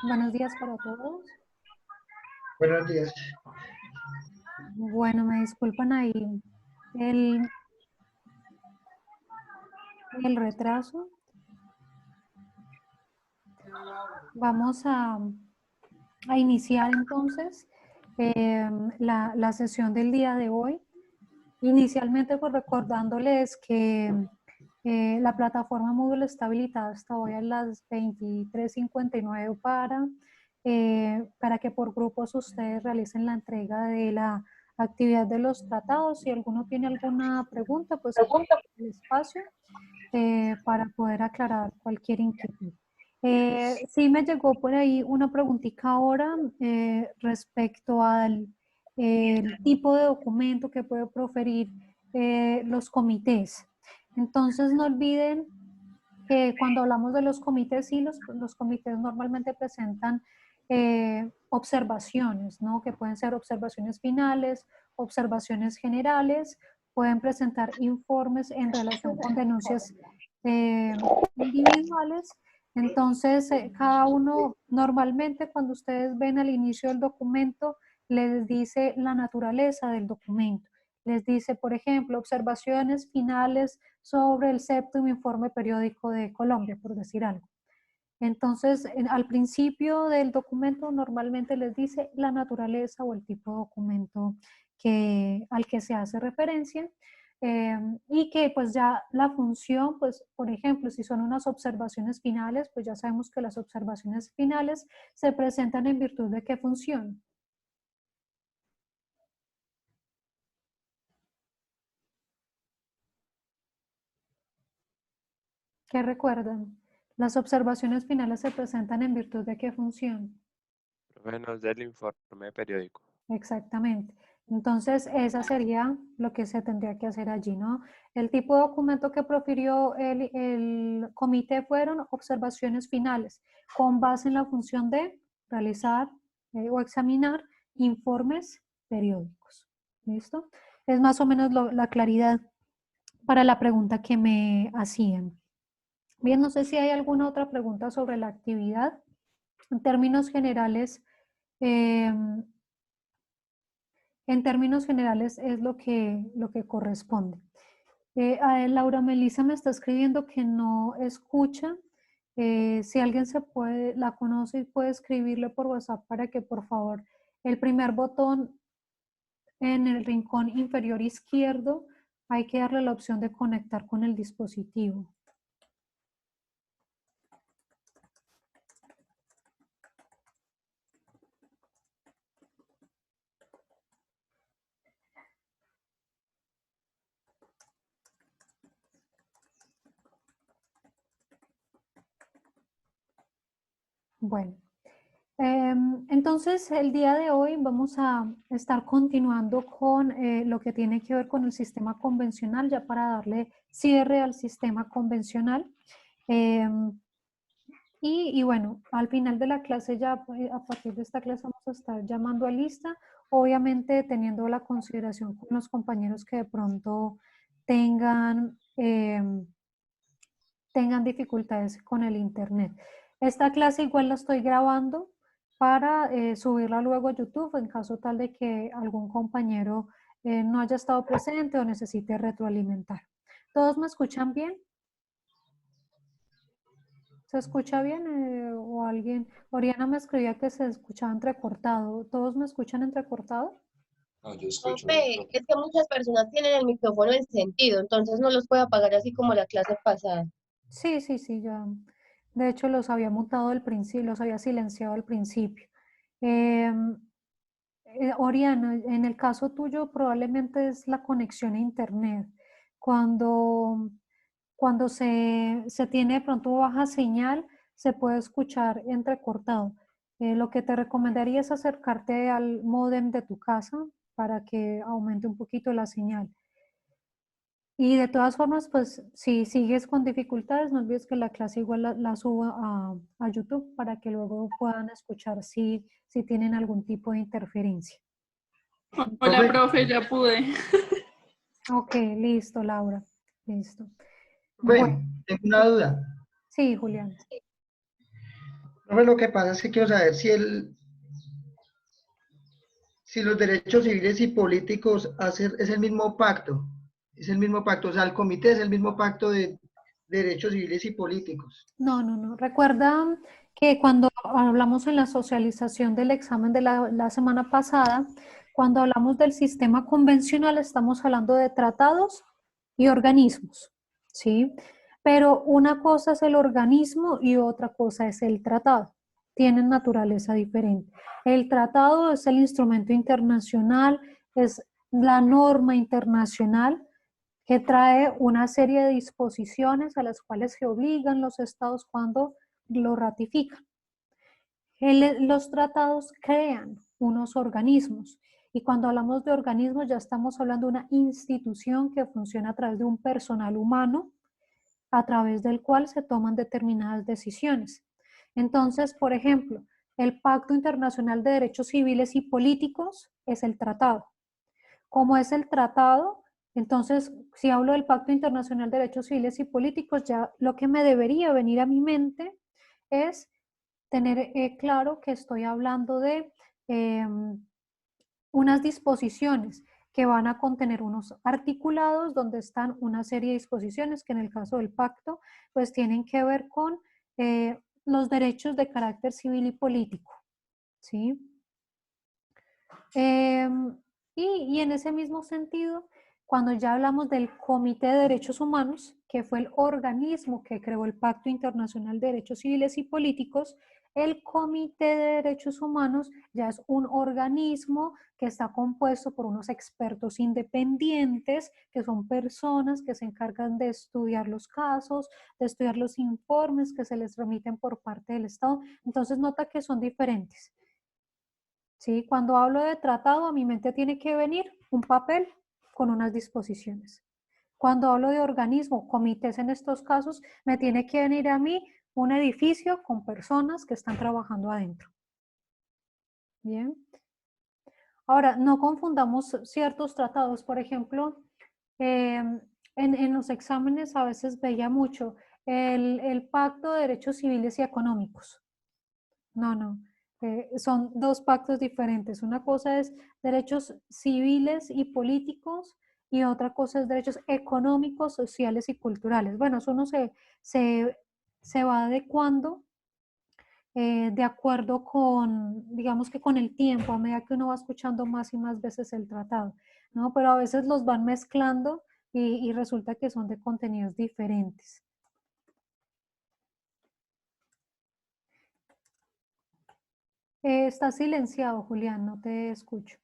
Buenos días para todos. Buenos días. Bueno, me disculpan ahí el, el retraso. Vamos a iniciar entonces la sesión del día de hoy. Inicialmente, pues recordándoles que la plataforma Moodle está habilitada hasta hoy a las 23:59 para que por grupos ustedes realicen la entrega de la actividad de los tratados. Si alguno tiene alguna pregunta, pues el espacio para poder aclarar cualquier inquietud. Sí me llegó por ahí una preguntita ahora respecto al el tipo de documento que puede proferir los comités. Entonces no olviden que cuando hablamos de los comités, sí, los comités normalmente presentan observaciones, ¿no? Que pueden ser observaciones finales, observaciones generales, pueden presentar informes en relación con denuncias individuales. Entonces, cada uno normalmente cuando ustedes ven al inicio del documento, les dice la naturaleza del documento. Les dice, por ejemplo, observaciones finales sobre el séptimo informe periódico de Colombia, por decir algo. Entonces, al principio del documento normalmente les dice la naturaleza o el tipo de documento al que se hace referencia y que pues ya la función, pues por ejemplo, si son unas observaciones finales, pues ya sabemos que las observaciones finales se presentan en virtud de qué función. ¿Qué recuerdan? Las observaciones finales se presentan en virtud de qué función. Menos del informe periódico. Exactamente. Entonces, esa sería lo que se tendría que hacer allí, ¿no? El tipo de documento que profirió el comité fueron observaciones finales, con base en la función de realizar o examinar informes periódicos. ¿Listo? Es más o menos la claridad para la pregunta que me hacían. Bien, no sé si hay alguna otra pregunta sobre la actividad. En términos generales, en términos generales es lo que corresponde. Laura Melissa me está escribiendo que no escucha. Si alguien la conoce y puede escribirle por WhatsApp para que por favor el primer botón en el rincón inferior izquierdo hay que darle la opción de conectar con el dispositivo. Bueno, entonces el día de hoy vamos a estar continuando con lo que tiene que ver con el sistema convencional, ya para darle cierre al sistema convencional. Y bueno, al final de la clase ya, a partir de esta clase vamos a estar llamando a lista, obviamente teniendo la consideración con los compañeros que de pronto tengan dificultades con el internet. Esta clase igual la estoy grabando para subirla luego a YouTube en caso tal de que algún compañero no haya estado presente o necesite retroalimentar. ¿Todos me escuchan bien? ¿Se escucha bien o alguien? Oriana me escribía que se escuchaba entrecortado. ¿Todos me escuchan entrecortado? No, yo escucho bien, Profe, profe. es que muchas personas tienen el micrófono encendido, entonces no los puedo apagar así como la clase pasada. Sí, sí, sí, ya. De hecho, los había mutado al principio, los había silenciado al principio. Em, Oriana, en el caso tuyo probablemente es la conexión a internet. Cuando, cuando se tiene de pronto baja señal, se puede escuchar entrecortado. Lo que te recomendaría es acercarte al módem de tu casa para que aumente un poquito la señal. Y de todas formas, pues si sigues con dificultades, no olvides que la clase igual la subo a YouTube para que luego puedan escuchar si tienen algún tipo de interferencia. Hola, Profe, profe, ya pude. Ok, listo, Laura. Listo. Bueno, Bueno, tengo una duda. sí, Julián. Profe, lo que pasa es que quiero saber si los derechos civiles y políticos es el mismo pacto. Es el mismo pacto, o sea, el comité es el mismo pacto de derechos civiles y políticos. No, no, no. Recuerda que cuando hablamos en la socialización del examen de la semana pasada, cuando hablamos del sistema convencional, estamos hablando de tratados y organismos, ¿sí? Pero una cosa es el organismo y otra cosa es el tratado. Tienen naturaleza diferente. El tratado es el instrumento internacional, es la norma internacional que trae una serie de disposiciones a las cuales se obligan los estados cuando lo ratifican. Los tratados crean unos organismos y cuando hablamos de organismos ya estamos hablando de una institución que funciona a través de un personal humano a través del cual se toman determinadas decisiones. Entonces, por ejemplo, el Pacto Internacional de Derechos Civiles y Políticos es el tratado. Como es el tratado, entonces, si hablo del Pacto Internacional de Derechos Civiles y Políticos, ya lo que me debería venir a mi mente es tener claro que estoy hablando de unas disposiciones que van a contener unos articulados donde están una serie de disposiciones que en el caso del pacto pues tienen que ver con los derechos de carácter civil y político, ¿sí? Y en ese mismo sentido, cuando ya hablamos del Comité de Derechos Humanos, que fue el organismo que creó el Pacto Internacional de Derechos Civiles y Políticos, el Comité de Derechos Humanos ya es un organismo que está compuesto por unos expertos independientes, que son personas que se encargan de estudiar los casos, de estudiar los informes que se les remiten por parte del Estado. Entonces nota que son diferentes. ¿Sí? Cuando hablo de tratado, a mi mente tiene que venir un papel con unas disposiciones. Cuando hablo de organismo, comités en estos casos, me tiene que venir a mí un edificio con personas que están trabajando adentro. Bien. Ahora, no confundamos ciertos tratados. Por ejemplo, en los exámenes a veces veía mucho el Pacto de Derechos Civiles y Económicos. No, no. Son dos pactos diferentes. Una cosa es derechos civiles y políticos y otra cosa es derechos económicos, sociales y culturales. Bueno, eso uno se va adecuando de acuerdo con, digamos que con el tiempo, a medida que uno va escuchando más y más veces el tratado, ¿no? Pero a veces los van mezclando y resulta que son de contenidos diferentes. Está silenciado, Julián, no te escucho.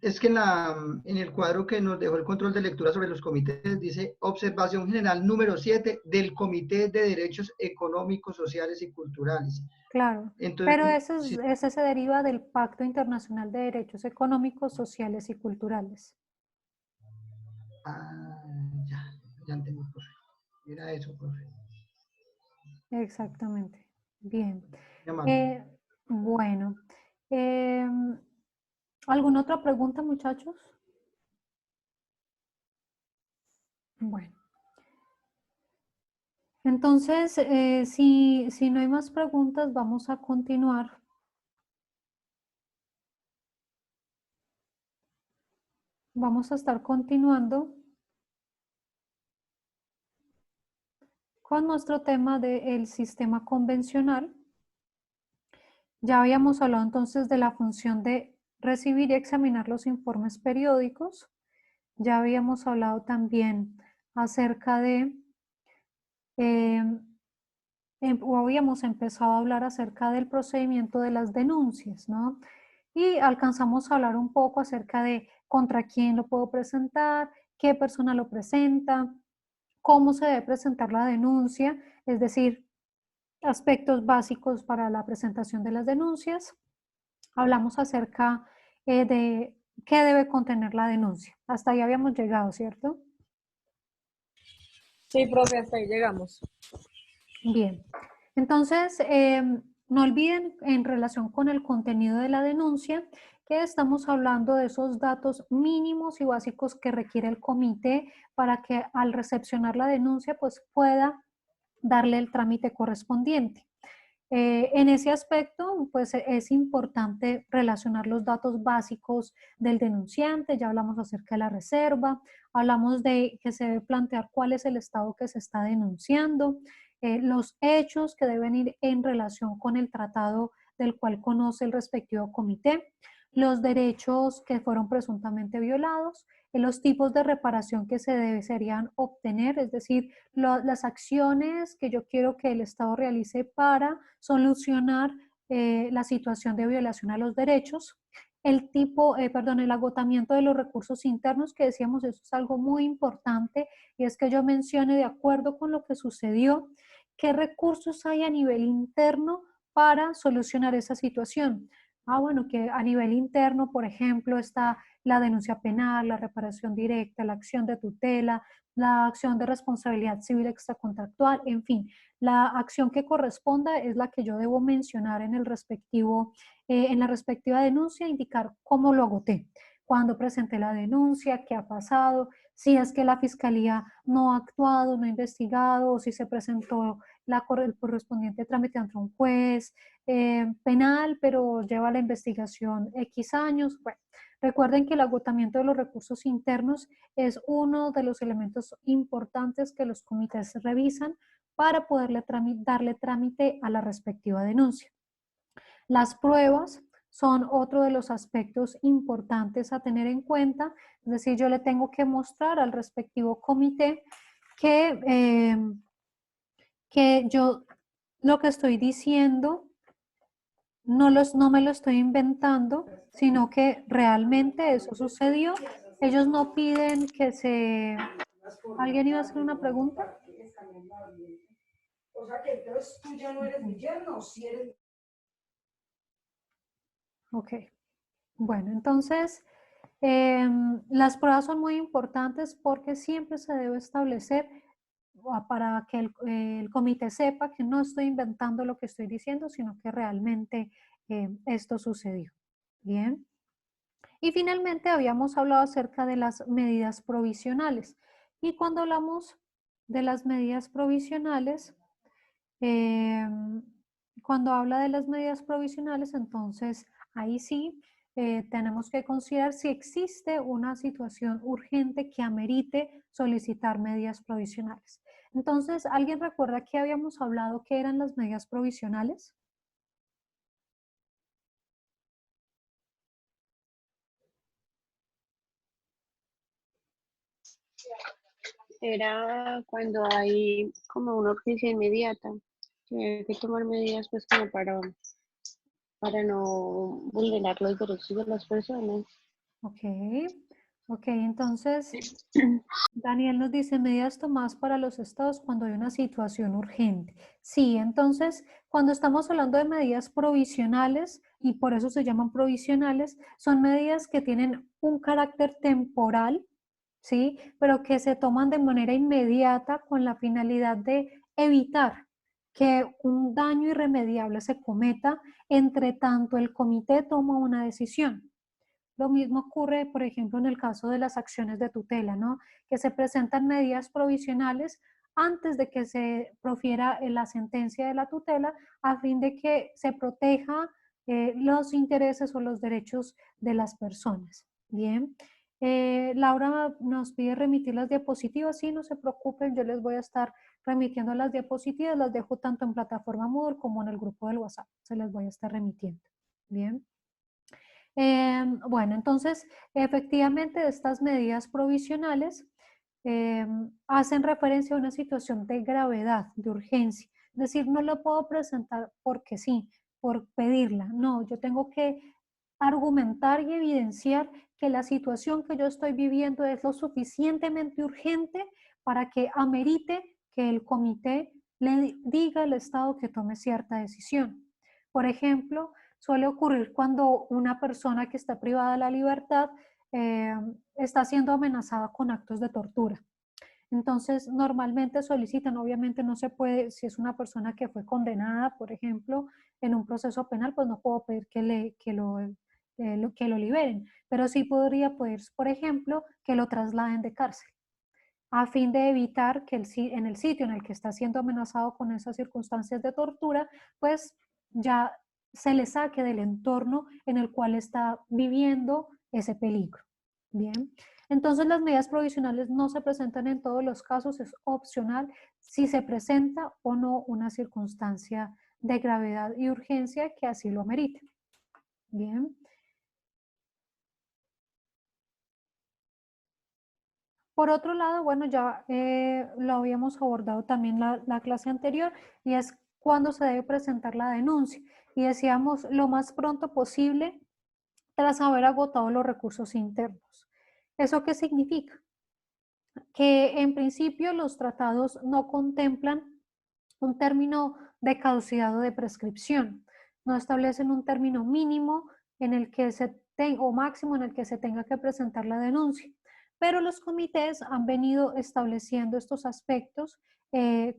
Es que en el cuadro que nos dejó el control de lectura sobre los comités dice observación general número 7 del Comité de Derechos Económicos, Sociales y Culturales. Claro, Entonces, pero sí. ese se deriva del Pacto Internacional de Derechos Económicos, Sociales y Culturales. Ah, ya entendí, profe. Era eso, profe. Exactamente. Bien. Llamando. Bueno, ¿alguna otra pregunta, muchachos? Bueno. Entonces, si no hay más preguntas, vamos a continuar. Vamos a estar continuando con nuestro tema del sistema convencional. Ya habíamos hablado entonces de la función de recibir y examinar los informes periódicos. Ya habíamos hablado también acerca de, o habíamos empezado a hablar acerca del procedimiento de las denuncias, ¿no? Y alcanzamos a hablar un poco acerca de contra quién lo puedo presentar, qué persona lo presenta, cómo se debe presentar la denuncia, es decir, aspectos básicos para la presentación de las denuncias. Hablamos acerca de qué debe contener la denuncia. Hasta ahí habíamos llegado, ¿cierto? Sí, profe, hasta ahí llegamos. Bien. Entonces, no olviden en relación con el contenido de la denuncia que estamos hablando de esos datos mínimos y básicos que requiere el comité para que al recepcionar la denuncia pues pueda darle el trámite correspondiente. En ese aspecto, pues es importante relacionar los datos básicos del denunciante, ya hablamos acerca de la reserva, hablamos de que se debe plantear cuál es el estado que se está denunciando, los hechos que deben ir en relación con el tratado del cual conoce el respectivo comité, los derechos que fueron presuntamente violados, los tipos de reparación que se deberían obtener, es decir, las acciones que yo quiero que el Estado realice para solucionar la situación de violación a los derechos, el agotamiento de los recursos internos, que decíamos, eso es algo muy importante, y es que yo mencione de acuerdo con lo que sucedió, qué recursos hay a nivel interno para solucionar esa situación. Bueno, que a nivel interno, por ejemplo, está la denuncia penal, la reparación directa, la acción de tutela, la acción de responsabilidad civil extracontractual, en fin, la acción que corresponda es la que yo debo mencionar en en la respectiva denuncia, indicar cómo lo agoté, cuándo presenté la denuncia, qué ha pasado, si es que la fiscalía no ha actuado, no ha investigado, o si se presentó el correspondiente trámite ante un juez penal, pero lleva la investigación X años. Bueno, recuerden que el agotamiento de los recursos internos es uno de los elementos importantes que los comités revisan para poderle darle trámite a la respectiva denuncia. Las pruebas son otro de los aspectos importantes a tener en cuenta, es decir, yo le tengo que mostrar al respectivo comité que yo lo que estoy diciendo no me lo estoy inventando, sino que realmente eso sucedió. Ellos no piden que se... ¿Alguien iba a hacer una pregunta? O sea que entonces tú ya no eres mi yerno, si eres... Ok. Bueno, entonces, las pruebas son muy importantes porque siempre se debe establecer para que el comité sepa que no estoy inventando lo que estoy diciendo, sino que realmente esto sucedió. Bien. Y finalmente habíamos hablado acerca de las medidas provisionales. Y cuando hablamos de las medidas provisionales, cuando habla de las medidas provisionales, entonces ahí sí tenemos que considerar si existe una situación urgente que amerite solicitar medidas provisionales. Entonces, ¿alguien recuerda que habíamos hablado que eran las medidas provisionales? Era cuando hay como una urgencia inmediata, que hay que tomar medidas pues como para no vulnerar los derechos de las personas. Ok, entonces Daniel nos dice medidas tomadas para los estados cuando hay una situación urgente. Sí, entonces cuando estamos hablando de medidas provisionales, y por eso se llaman provisionales, son medidas que tienen un carácter temporal, ¿sí? Pero que se toman de manera inmediata con la finalidad de evitar que un daño irremediable se cometa entre tanto el comité toma una decisión. Lo mismo ocurre, por ejemplo, en el caso de las acciones de tutela, ¿no? Que se presentan medidas provisionales antes de que se profiera la sentencia de la tutela a fin de que se proteja los intereses o los derechos de las personas. Bien. Laura nos pide remitir las diapositivas. Sí, no se preocupen, yo les voy a estar remitiendo las diapositivas. Las dejo tanto en plataforma Moodle como en el grupo del WhatsApp. Se las voy a estar remitiendo. Bien. Bueno, entonces, efectivamente, estas medidas provisionales hacen referencia a una situación de gravedad, de urgencia. Es decir, no lo puedo presentar porque sí, por pedirla. No, yo tengo que argumentar y evidenciar que la situación que yo estoy viviendo es lo suficientemente urgente para que amerite que el comité le diga al Estado que tome cierta decisión. Por ejemplo, suele ocurrir cuando una persona que está privada de la libertad está siendo amenazada con actos de tortura. Entonces, normalmente solicitan, obviamente no se puede, si es una persona que fue condenada, por ejemplo, en un proceso penal, pues no puedo pedir que lo liberen, pero sí podría pedir, por ejemplo, que lo trasladen de cárcel, a fin de evitar que en el sitio en el que está siendo amenazado con esas circunstancias de tortura, pues ya se le saque del entorno en el cual está viviendo ese peligro. Bien, entonces las medidas provisionales no se presentan en todos los casos, es opcional si se presenta o no una circunstancia de gravedad y urgencia que así lo amerite. Bien. Por otro lado, bueno, ya lo habíamos abordado también la clase anterior, y es cuándo se debe presentar la denuncia. Y decíamos lo más pronto posible tras haber agotado los recursos internos. ¿Eso qué significa? Que en principio los tratados no contemplan un término de caducidad o de prescripción. No establecen un término mínimo en el que o máximo en el que se tenga que presentar la denuncia. Pero los comités han venido estableciendo estos aspectos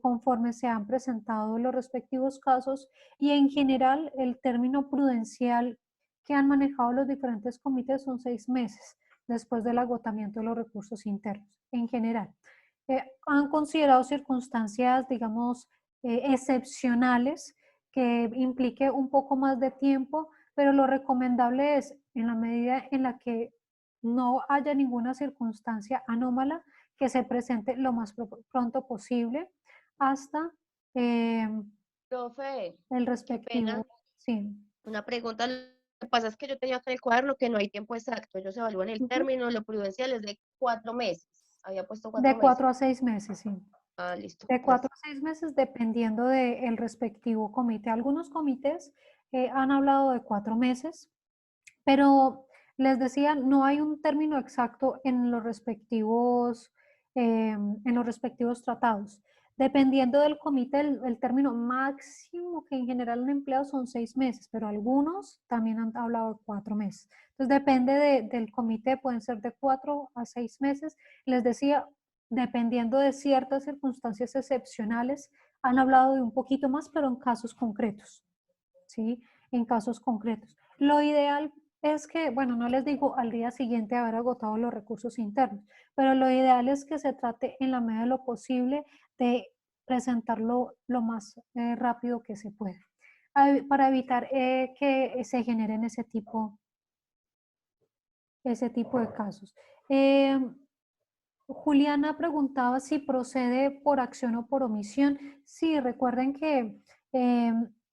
conforme se han presentado los respectivos casos, y en general el término prudencial que han manejado los diferentes comités son 6 meses después del agotamiento de los recursos internos, en general. Han considerado circunstancias, digamos, excepcionales que implique un poco más de tiempo, pero lo recomendable es, en la medida en la que no haya ninguna circunstancia anómala, que se presente lo más pronto posible hasta Profe, el qué respectivo. pena. Sí. Una pregunta, lo que pasa es que yo tenía acá en el cuaderno que no hay tiempo exacto. Ellos evalúan el término, lo prudencial es de 4 meses. Había puesto 4 De meses. 4 a 6 meses, sí. Ah, listo. De 4 a 6 meses dependiendo del respectivo comité. Algunos comités han hablado de 4 meses, pero les decía, no hay un término exacto en los respectivos tratados. Dependiendo del comité, el término máximo que en general han empleado son 6 meses, pero algunos también han hablado de 4 meses. Entonces depende del comité, pueden ser de 4 a 6 meses. Les decía, dependiendo de ciertas circunstancias excepcionales, han hablado de un poquito más, pero en casos concretos, ¿sí? En casos concretos. Lo ideal es que, bueno, no les digo al día siguiente haber agotado los recursos internos, pero lo ideal es que se trate en la medida de lo posible de presentarlo lo más rápido que se pueda, para evitar que se generen ese tipo de casos. Juliana preguntaba si procede por acción o por omisión. Sí, recuerden que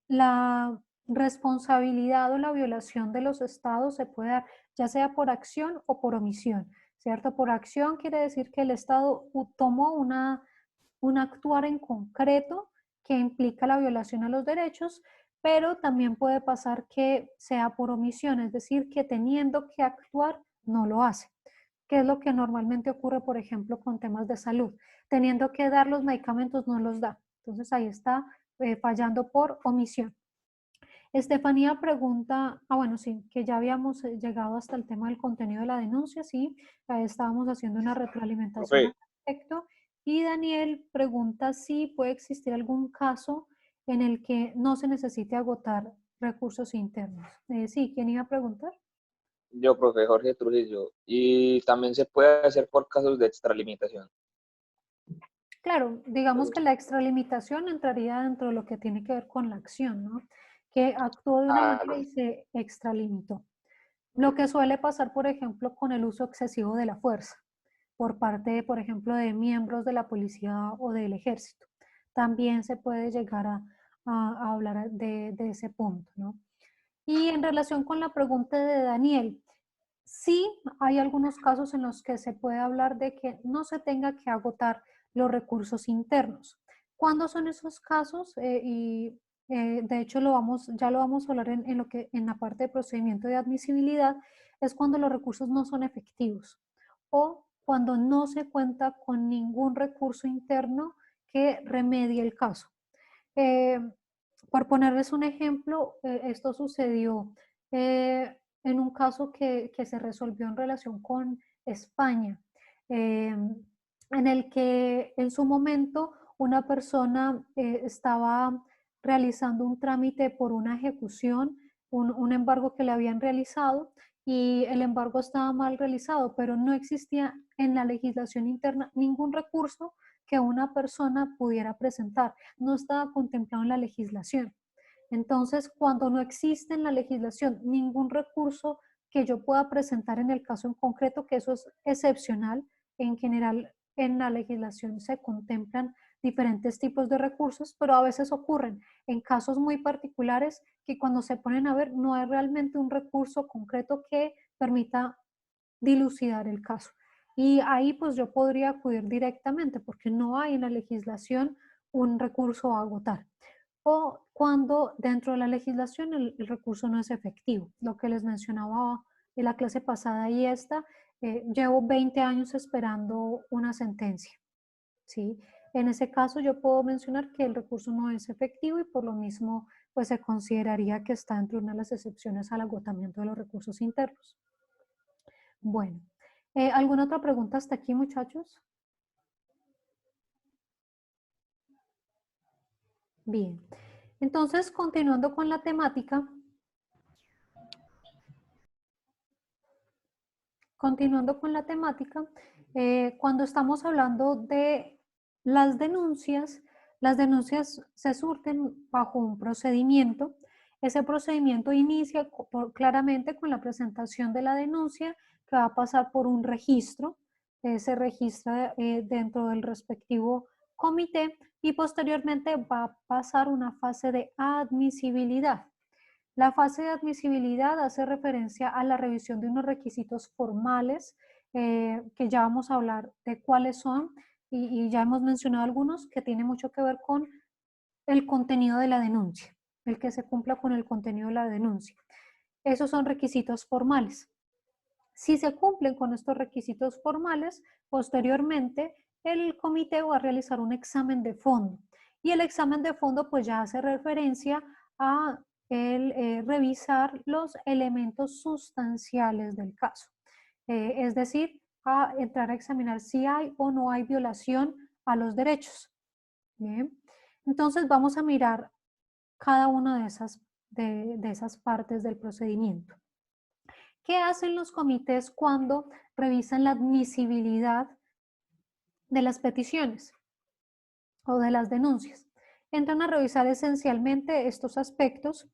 la responsabilidad o la violación de los estados se puede dar ya sea por acción o por omisión, ¿cierto? Por acción quiere decir que el estado tomó un actuar en concreto que implica la violación a los derechos, pero también puede pasar que sea por omisión, es decir, que teniendo que actuar no lo hace. ¿Qué es lo que normalmente ocurre, por ejemplo, con temas de salud? Teniendo que dar los medicamentos, no los da. Entonces ahí está fallando por omisión. Estefanía pregunta, bueno, sí, que ya habíamos llegado hasta el tema del contenido de la denuncia, sí, estábamos haciendo una retroalimentación al respecto. Y Daniel pregunta si puede existir algún caso en el que no se necesite agotar recursos internos. Sí, ¿quién iba a preguntar? Yo, profe Jorge Trujillo. Y también se puede hacer por casos de extralimitación. Claro, digamos que la extralimitación entraría dentro de lo que tiene que ver con la acción, ¿no? Que actuó de una manera y se extralimitó. Lo que suele pasar, por ejemplo, con el uso excesivo de la fuerza por parte, por ejemplo, de miembros de la policía o del ejército. También se puede llegar a hablar de ese punto, ¿no? Y en relación con la pregunta de Daniel, sí hay algunos casos en los que se puede hablar de que no se tenga que agotar los recursos internos. ¿Cuándo son esos casos? De hecho ya lo vamos a hablar en la parte de procedimiento de admisibilidad, es cuando los recursos no son efectivos o cuando no se cuenta con ningún recurso interno que remedie el caso. Por ponerles un ejemplo, esto sucedió en un caso que se resolvió en relación con España, en el que en su momento una persona estaba realizando un trámite por una ejecución un embargo que le habían realizado y el embargo estaba mal realizado, pero no existía en la legislación interna ningún recurso que una persona pudiera presentar. No estaba contemplado en la legislación. Entonces, cuando no existe en la legislación ningún recurso que yo pueda presentar en el caso en concreto, que eso es excepcional, en general en la legislación se contemplan diferentes tipos de recursos, pero a veces ocurren en casos muy particulares que cuando se ponen a ver no hay realmente un recurso concreto que permita dilucidar el caso. Y ahí pues yo podría acudir directamente porque no hay en la legislación un recurso a agotar. O cuando dentro de la legislación el recurso no es efectivo. Lo que les mencionaba en la clase pasada y esta, llevo 20 años esperando una sentencia, ¿sí? En ese caso yo puedo mencionar que el recurso no es efectivo y por lo mismo pues se consideraría que está entre una de las excepciones al agotamiento de los recursos internos. Bueno, ¿alguna otra pregunta hasta aquí, muchachos? Bien, entonces continuando con la temática, cuando estamos hablando de las denuncias se surten bajo un procedimiento. Ese procedimiento inicia claramente con la presentación de la denuncia, que va a pasar por un registro. Se registra dentro del respectivo comité y posteriormente va a pasar una fase de admisibilidad. La fase de admisibilidad hace referencia a la revisión de unos requisitos formales, que ya vamos a hablar de cuáles son y ya hemos mencionado algunos que tienen mucho que ver con el contenido de la denuncia, el que se cumpla con el contenido de la denuncia. Esos son requisitos formales. Si se cumplen con estos requisitos formales, posteriormente el comité va a realizar un examen de fondo y el examen de fondo pues ya hace referencia a revisar los elementos sustanciales del caso, es decir, a entrar a examinar si hay o no hay violación a los derechos. Bien, entonces vamos a mirar cada una de esas partes del procedimiento. ¿Qué hacen los comités cuando revisan la admisibilidad de las peticiones o de las denuncias? Entran a revisar esencialmente estos aspectos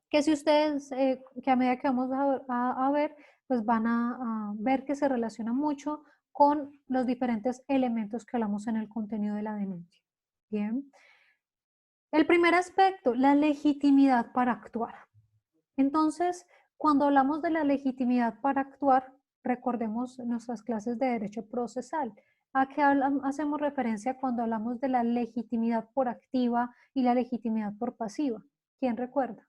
que si ustedes, que a medida que vamos a ver, pues van a ver que se relaciona mucho con los diferentes elementos que hablamos en el contenido de la denuncia. Bien. El primer aspecto, la legitimidad para actuar. Entonces, cuando hablamos de la legitimidad para actuar, recordemos nuestras clases de derecho procesal. ¿A qué hacemos referencia cuando hablamos de la legitimidad por activa y la legitimidad por pasiva? ¿Quién recuerda?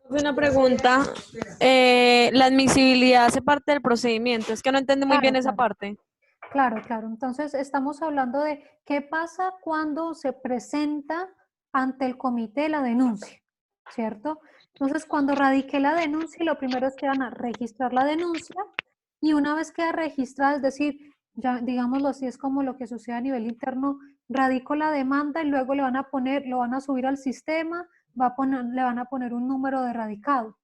Una pregunta, la admisibilidad hace parte del procedimiento, es que no entendí muy bien esa parte. Claro. Entonces estamos hablando de qué pasa cuando se presenta ante el comité la denuncia, ¿cierto? Entonces cuando radique la denuncia, lo primero es que van a registrar la denuncia y una vez queda registrada, es decir, ya digámoslo así, es como lo que sucede a nivel interno, radico la demanda y luego le van a poner, lo van a subir al sistema, le van a poner un número de radicado,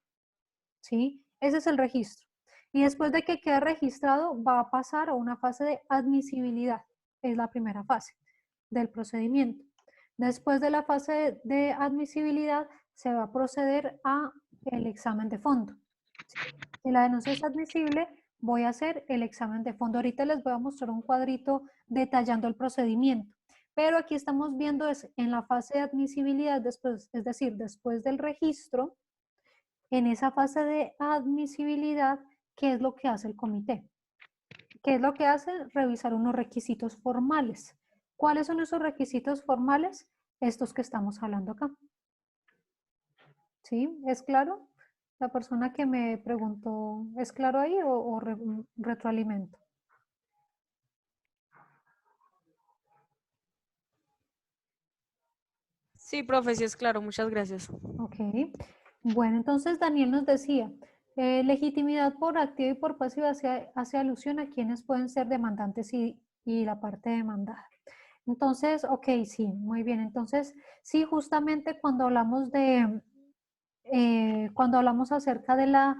¿sí? Ese es el registro. Y después de que quede registrado, va a pasar a una fase de admisibilidad. Es la primera fase del procedimiento. Después de la fase de admisibilidad, se va a proceder a el examen de fondo. Si la denuncia es admisible, voy a hacer el examen de fondo. Ahorita les voy a mostrar un cuadrito detallando el procedimiento. Pero aquí estamos viendo es en la fase de admisibilidad, después, es decir, después del registro, en esa fase de admisibilidad, ¿qué es lo que hace el comité? ¿Qué es lo que hace? Revisar unos requisitos formales. ¿Cuáles son esos requisitos formales? Estos que estamos hablando acá. ¿Sí? ¿Es claro? La persona que me preguntó, ¿es claro ahí o retroalimento? Sí, profe, sí es claro, muchas gracias. Ok. Bueno, entonces Daniel nos decía, legitimidad por activa y por pasiva hace alusión a quienes pueden ser demandantes y la parte demandada. Entonces, ok, sí, muy bien. Entonces, sí, justamente cuando hablamos de cuando hablamos acerca de la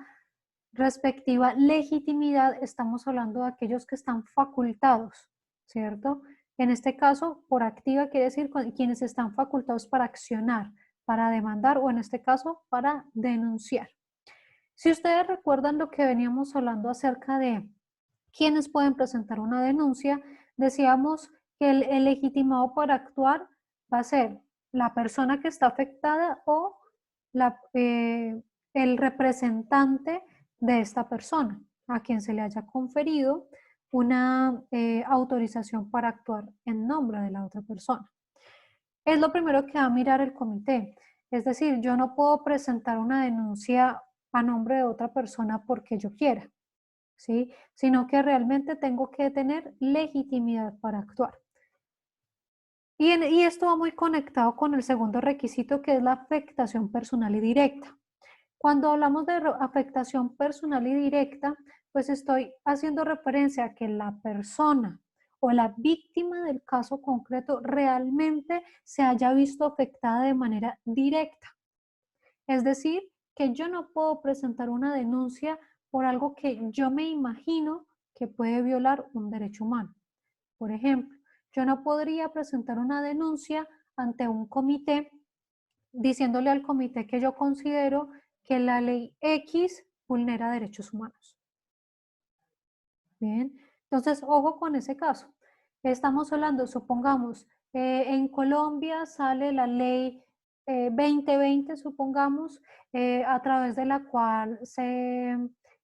respectiva legitimidad, estamos hablando de aquellos que están facultados, ¿cierto? En este caso, por activa quiere decir quienes están facultados para accionar, para demandar o en este caso para denunciar. Si ustedes recuerdan lo que veníamos hablando acerca de quiénes pueden presentar una denuncia, decíamos que el legitimado para actuar va a ser la persona que está afectada o el representante de esta persona a quien se le haya conferido una autorización para actuar en nombre de la otra persona. Es lo primero que va a mirar el comité. Es decir, yo no puedo presentar una denuncia a nombre de otra persona porque yo quiera, ¿sí? Sino que realmente tengo que tener legitimidad para actuar. Y esto va muy conectado con el segundo requisito, que es la afectación personal y directa. Cuando hablamos de afectación personal y directa, pues estoy haciendo referencia a que la persona o la víctima del caso concreto realmente se haya visto afectada de manera directa. Es decir, que yo no puedo presentar una denuncia por algo que yo me imagino que puede violar un derecho humano. Por ejemplo, yo no podría presentar una denuncia ante un comité diciéndole al comité que yo considero que la ley X vulnera derechos humanos. Bien, entonces ojo con ese caso. Estamos hablando, supongamos, en Colombia sale la ley 2020, supongamos, a través de la cual se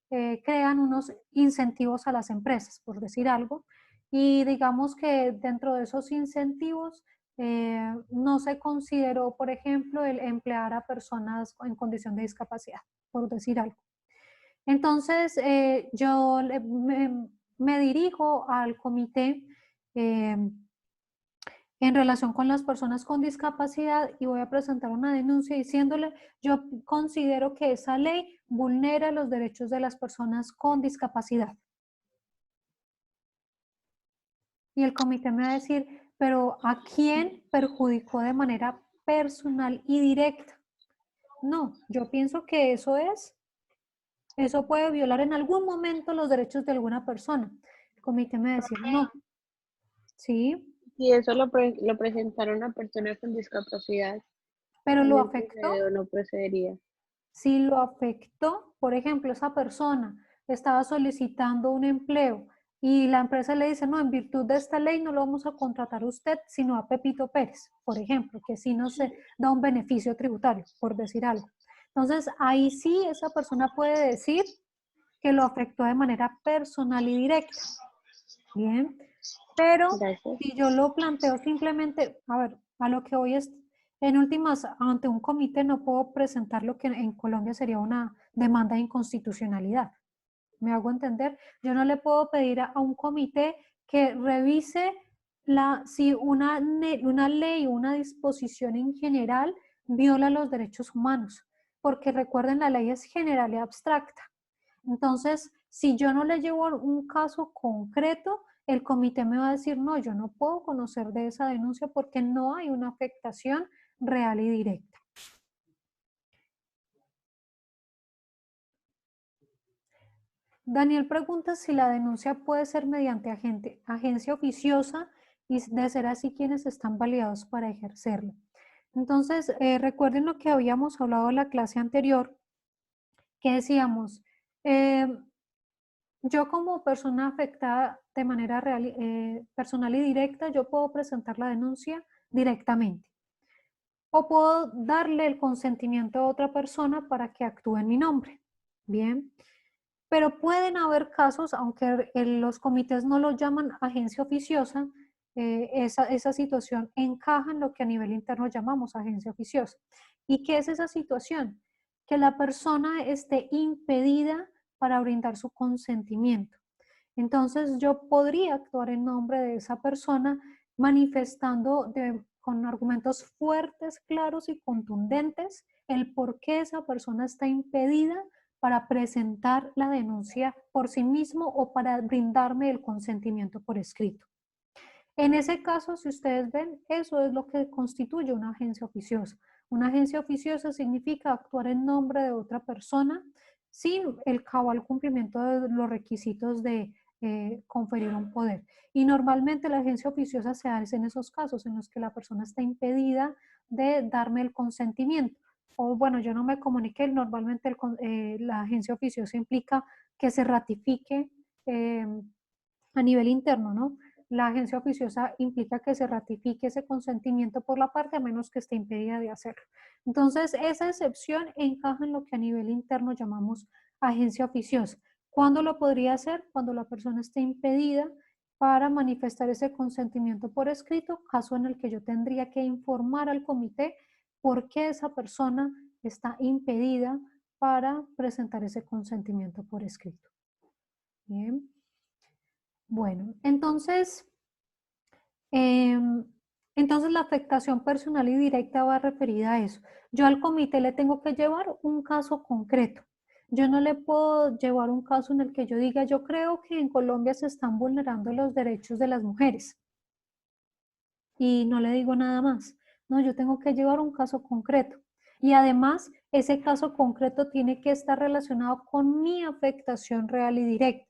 crean unos incentivos a las empresas, por decir algo, y digamos que dentro de esos incentivos no se consideró, por ejemplo, el emplear a personas en condición de discapacidad, por decir algo. Entonces, yo me dirijo al comité en relación con las personas con discapacidad y voy a presentar una denuncia diciéndole, yo considero que esa ley vulnera los derechos de las personas con discapacidad. Y el comité me va a decir, pero ¿a quién perjudicó de manera personal y directa? No, yo pienso que eso puede violar en algún momento los derechos de alguna persona. El comité me va a decir, no. ¿Sí? Y eso lo presentaron a personas con discapacidad. Pero lo afectó. ¿O no procedería? Si lo afectó, por ejemplo, esa persona estaba solicitando un empleo y la empresa le dice, no, en virtud de esta ley no lo vamos a contratar a usted, sino a Pepito Pérez, por ejemplo, que sí no se da un beneficio tributario, por decir algo. Entonces, ahí sí esa persona puede decir que lo afectó de manera personal y directa. Bien, pero si yo lo planteo simplemente, a ver, a lo que hoy es, en últimas, ante un comité no puedo presentar lo que en Colombia sería una demanda de inconstitucionalidad. ¿Me hago entender? Yo no le puedo pedir a un comité que revise si una ley o una disposición en general viola los derechos humanos, porque recuerden, la ley es general y abstracta. Entonces, si yo no le llevo un caso concreto, el comité me va a decir, no, yo no puedo conocer de esa denuncia porque no hay una afectación real y directa. Daniel pregunta si la denuncia puede ser mediante agencia oficiosa y de ser así quienes están validados para ejercerlo. Entonces, recuerden lo que habíamos hablado en la clase anterior, que decíamos, yo como persona afectada de manera personal y directa, yo puedo presentar la denuncia directamente. O puedo darle el consentimiento a otra persona para que actúe en mi nombre. Bien. Pero pueden haber casos, aunque los comités no lo llaman agencia oficiosa, esa situación encaja en lo que a nivel interno llamamos agencia oficiosa. ¿Y qué es esa situación? Que la persona esté impedida para brindar su consentimiento. Entonces yo podría actuar en nombre de esa persona manifestando con argumentos fuertes, claros y contundentes el por qué esa persona está impedida para presentar la denuncia por sí mismo o para brindarme el consentimiento por escrito. En ese caso, si ustedes ven, eso es lo que constituye una agencia oficiosa. Una agencia oficiosa significa actuar en nombre de otra persona sin el cabal cumplimiento de los requisitos de conferir un poder. Y normalmente la agencia oficiosa se hace en esos casos en los que la persona está impedida de darme el consentimiento. O bueno, yo no me comuniqué, normalmente la agencia oficiosa implica que se ratifique a nivel interno, ¿no? La agencia oficiosa implica que se ratifique ese consentimiento por la parte a menos que esté impedida de hacerlo. Entonces, esa excepción encaja en lo que a nivel interno llamamos agencia oficiosa. ¿Cuándo lo podría hacer? Cuando la persona esté impedida para manifestar ese consentimiento por escrito, caso en el que yo tendría que informar al comité por qué esa persona está impedida para presentar ese consentimiento por escrito. Bien. Bueno, entonces la afectación personal y directa va referida a eso. Yo al comité le tengo que llevar un caso concreto. Yo no le puedo llevar un caso en el que yo diga, yo creo que en Colombia se están vulnerando los derechos de las mujeres. Y no le digo nada más. No, yo tengo que llevar un caso concreto. Y además, ese caso concreto tiene que estar relacionado con mi afectación real y directa,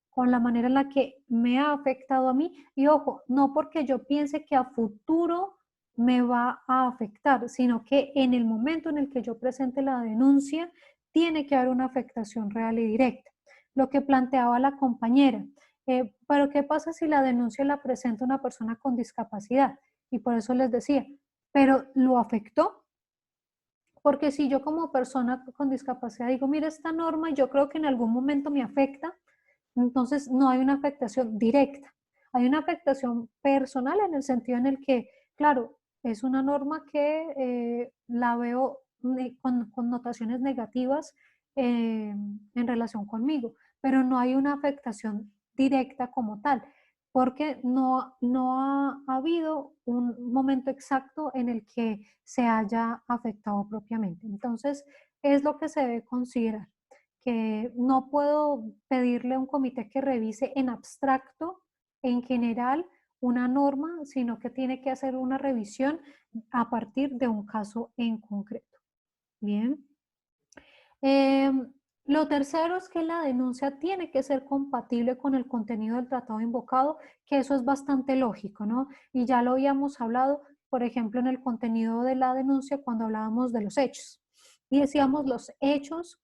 con la manera en la que me ha afectado a mí. Y ojo, no porque yo piense que a futuro me va a afectar, sino que en el momento en el que yo presente la denuncia, tiene que haber una afectación real y directa. Lo que planteaba la compañera, pero ¿qué pasa si la denuncia la presenta una persona con discapacidad? Y por eso les decía, ¿pero lo afectó? Porque si yo como persona con discapacidad digo, mira esta norma, yo creo que en algún momento me afecta, entonces no hay una afectación directa. Hay una afectación personal en el sentido en el que, claro, es una norma que la veo con connotaciones negativas en relación conmigo, pero no hay una afectación directa como tal, porque no ha habido un momento exacto en el que se haya afectado propiamente. Entonces, es lo que se debe considerar, que no puedo pedirle a un comité que revise en abstracto, en general, una norma, sino que tiene que hacer una revisión a partir de un caso en concreto. Bien. Lo tercero es que la denuncia tiene que ser compatible con el contenido del tratado invocado, que eso es bastante lógico, ¿no? Y ya lo habíamos hablado, por ejemplo, en el contenido de la denuncia cuando hablábamos de los hechos. Y decíamos, los hechos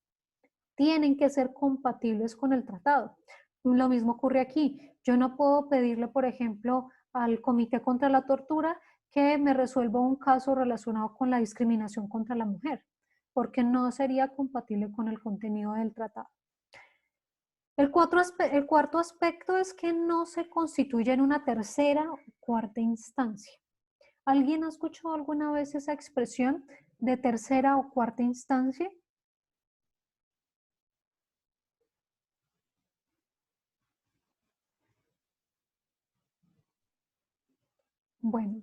tienen que ser compatibles con el tratado. Lo mismo ocurre aquí. Yo no puedo pedirle, por ejemplo, al Comité contra la Tortura que me resuelva un caso relacionado con la discriminación contra la mujer, porque no sería compatible con el contenido del tratado. El cuarto aspecto es que no se constituye en una tercera o cuarta instancia. ¿Alguien ha escuchado alguna vez esa expresión de tercera o cuarta instancia? Bueno,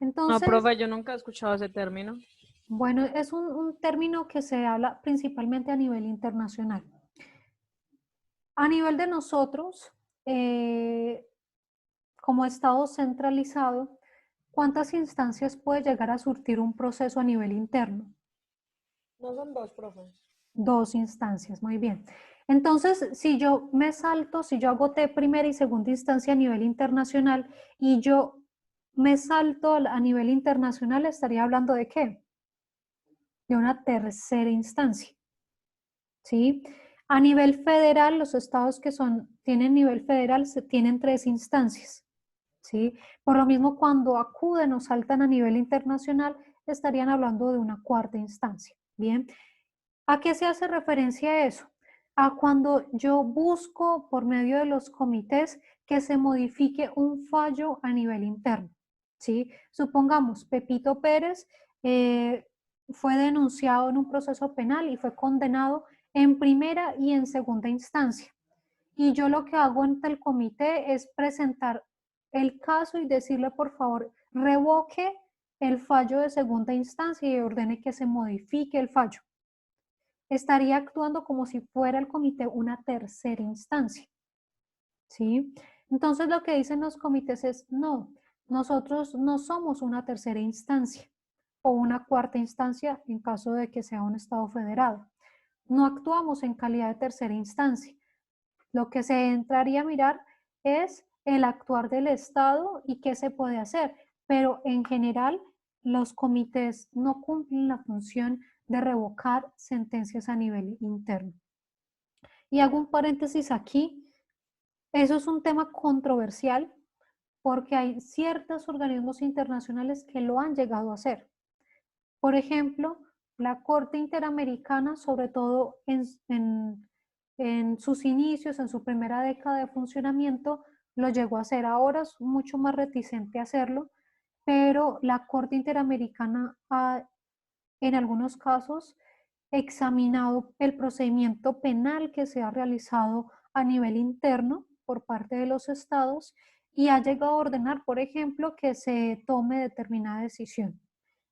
entonces... No, profe, yo nunca he escuchado ese término. Bueno, es un término que se habla principalmente a nivel internacional. A nivel de nosotros, como Estado centralizado, ¿cuántas instancias puede llegar a surtir un proceso a nivel interno? No son dos, profe. 2 instancias, muy bien. Entonces, si yo me salto, si yo agoté primera y segunda instancia a nivel internacional y yo me salto a nivel internacional, estaría hablando ¿de qué? De una tercera instancia, ¿sí? A nivel federal, los estados que tienen nivel federal tienen 3 instancias, ¿sí? Por lo mismo, cuando acuden o saltan a nivel internacional, estarían hablando de una cuarta instancia, ¿bien? ¿A qué se hace referencia eso? A cuando yo busco por medio de los comités que se modifique un fallo a nivel interno, ¿sí? Supongamos, Pepito Pérez fue denunciado en un proceso penal y fue condenado en primera y en segunda instancia. Y yo lo que hago ante el comité es presentar el caso y decirle, por favor, revoque el fallo de segunda instancia y ordene que se modifique el fallo. Estaría actuando como si fuera el comité una tercera instancia, ¿sí? Entonces lo que dicen los comités es, no, nosotros no somos una tercera instancia. o una cuarta instancia en caso de que sea un Estado federado. No actuamos en calidad de tercera instancia. Lo que se entraría a mirar es el actuar del Estado y qué se puede hacer, pero en general los comités no cumplen la función de revocar sentencias a nivel interno. Y hago un paréntesis aquí, eso es un tema controversial porque hay ciertos organismos internacionales que lo han llegado a hacer. Por ejemplo, la Corte Interamericana, sobre todo en sus inicios, en su primera década de funcionamiento, lo llegó a hacer. Ahora es mucho más reticente a hacerlo, pero la Corte Interamericana ha, en algunos casos, examinado el procedimiento penal que se ha realizado a nivel interno por parte de los estados y ha llegado a ordenar, por ejemplo, que se tome determinada decisión.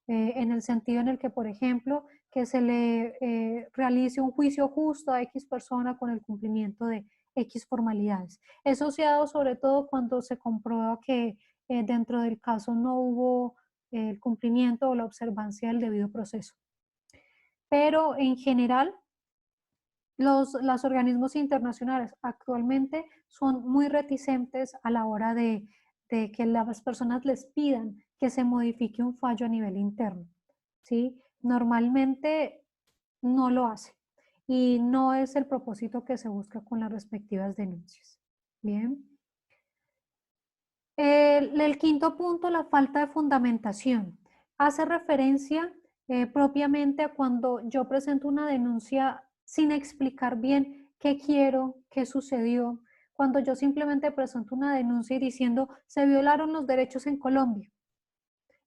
En el sentido en el que, por ejemplo, que se le realice un juicio justo a X persona con el cumplimiento de X formalidades. Eso se ha dado sobre todo cuando se comprueba que dentro del caso no hubo el cumplimiento o la observancia del debido proceso. Pero en general, los organismos internacionales actualmente son muy reticentes a la hora de que las personas les pidan que se modifique un fallo a nivel interno, ¿sí? Normalmente no lo hace y no es el propósito que se busca con las respectivas denuncias. Bien. El quinto punto, la falta de fundamentación. Hace referencia propiamente a cuando yo presento una denuncia sin explicar bien qué quiero, qué sucedió. Cuando yo simplemente presento una denuncia y diciendo se violaron los derechos en Colombia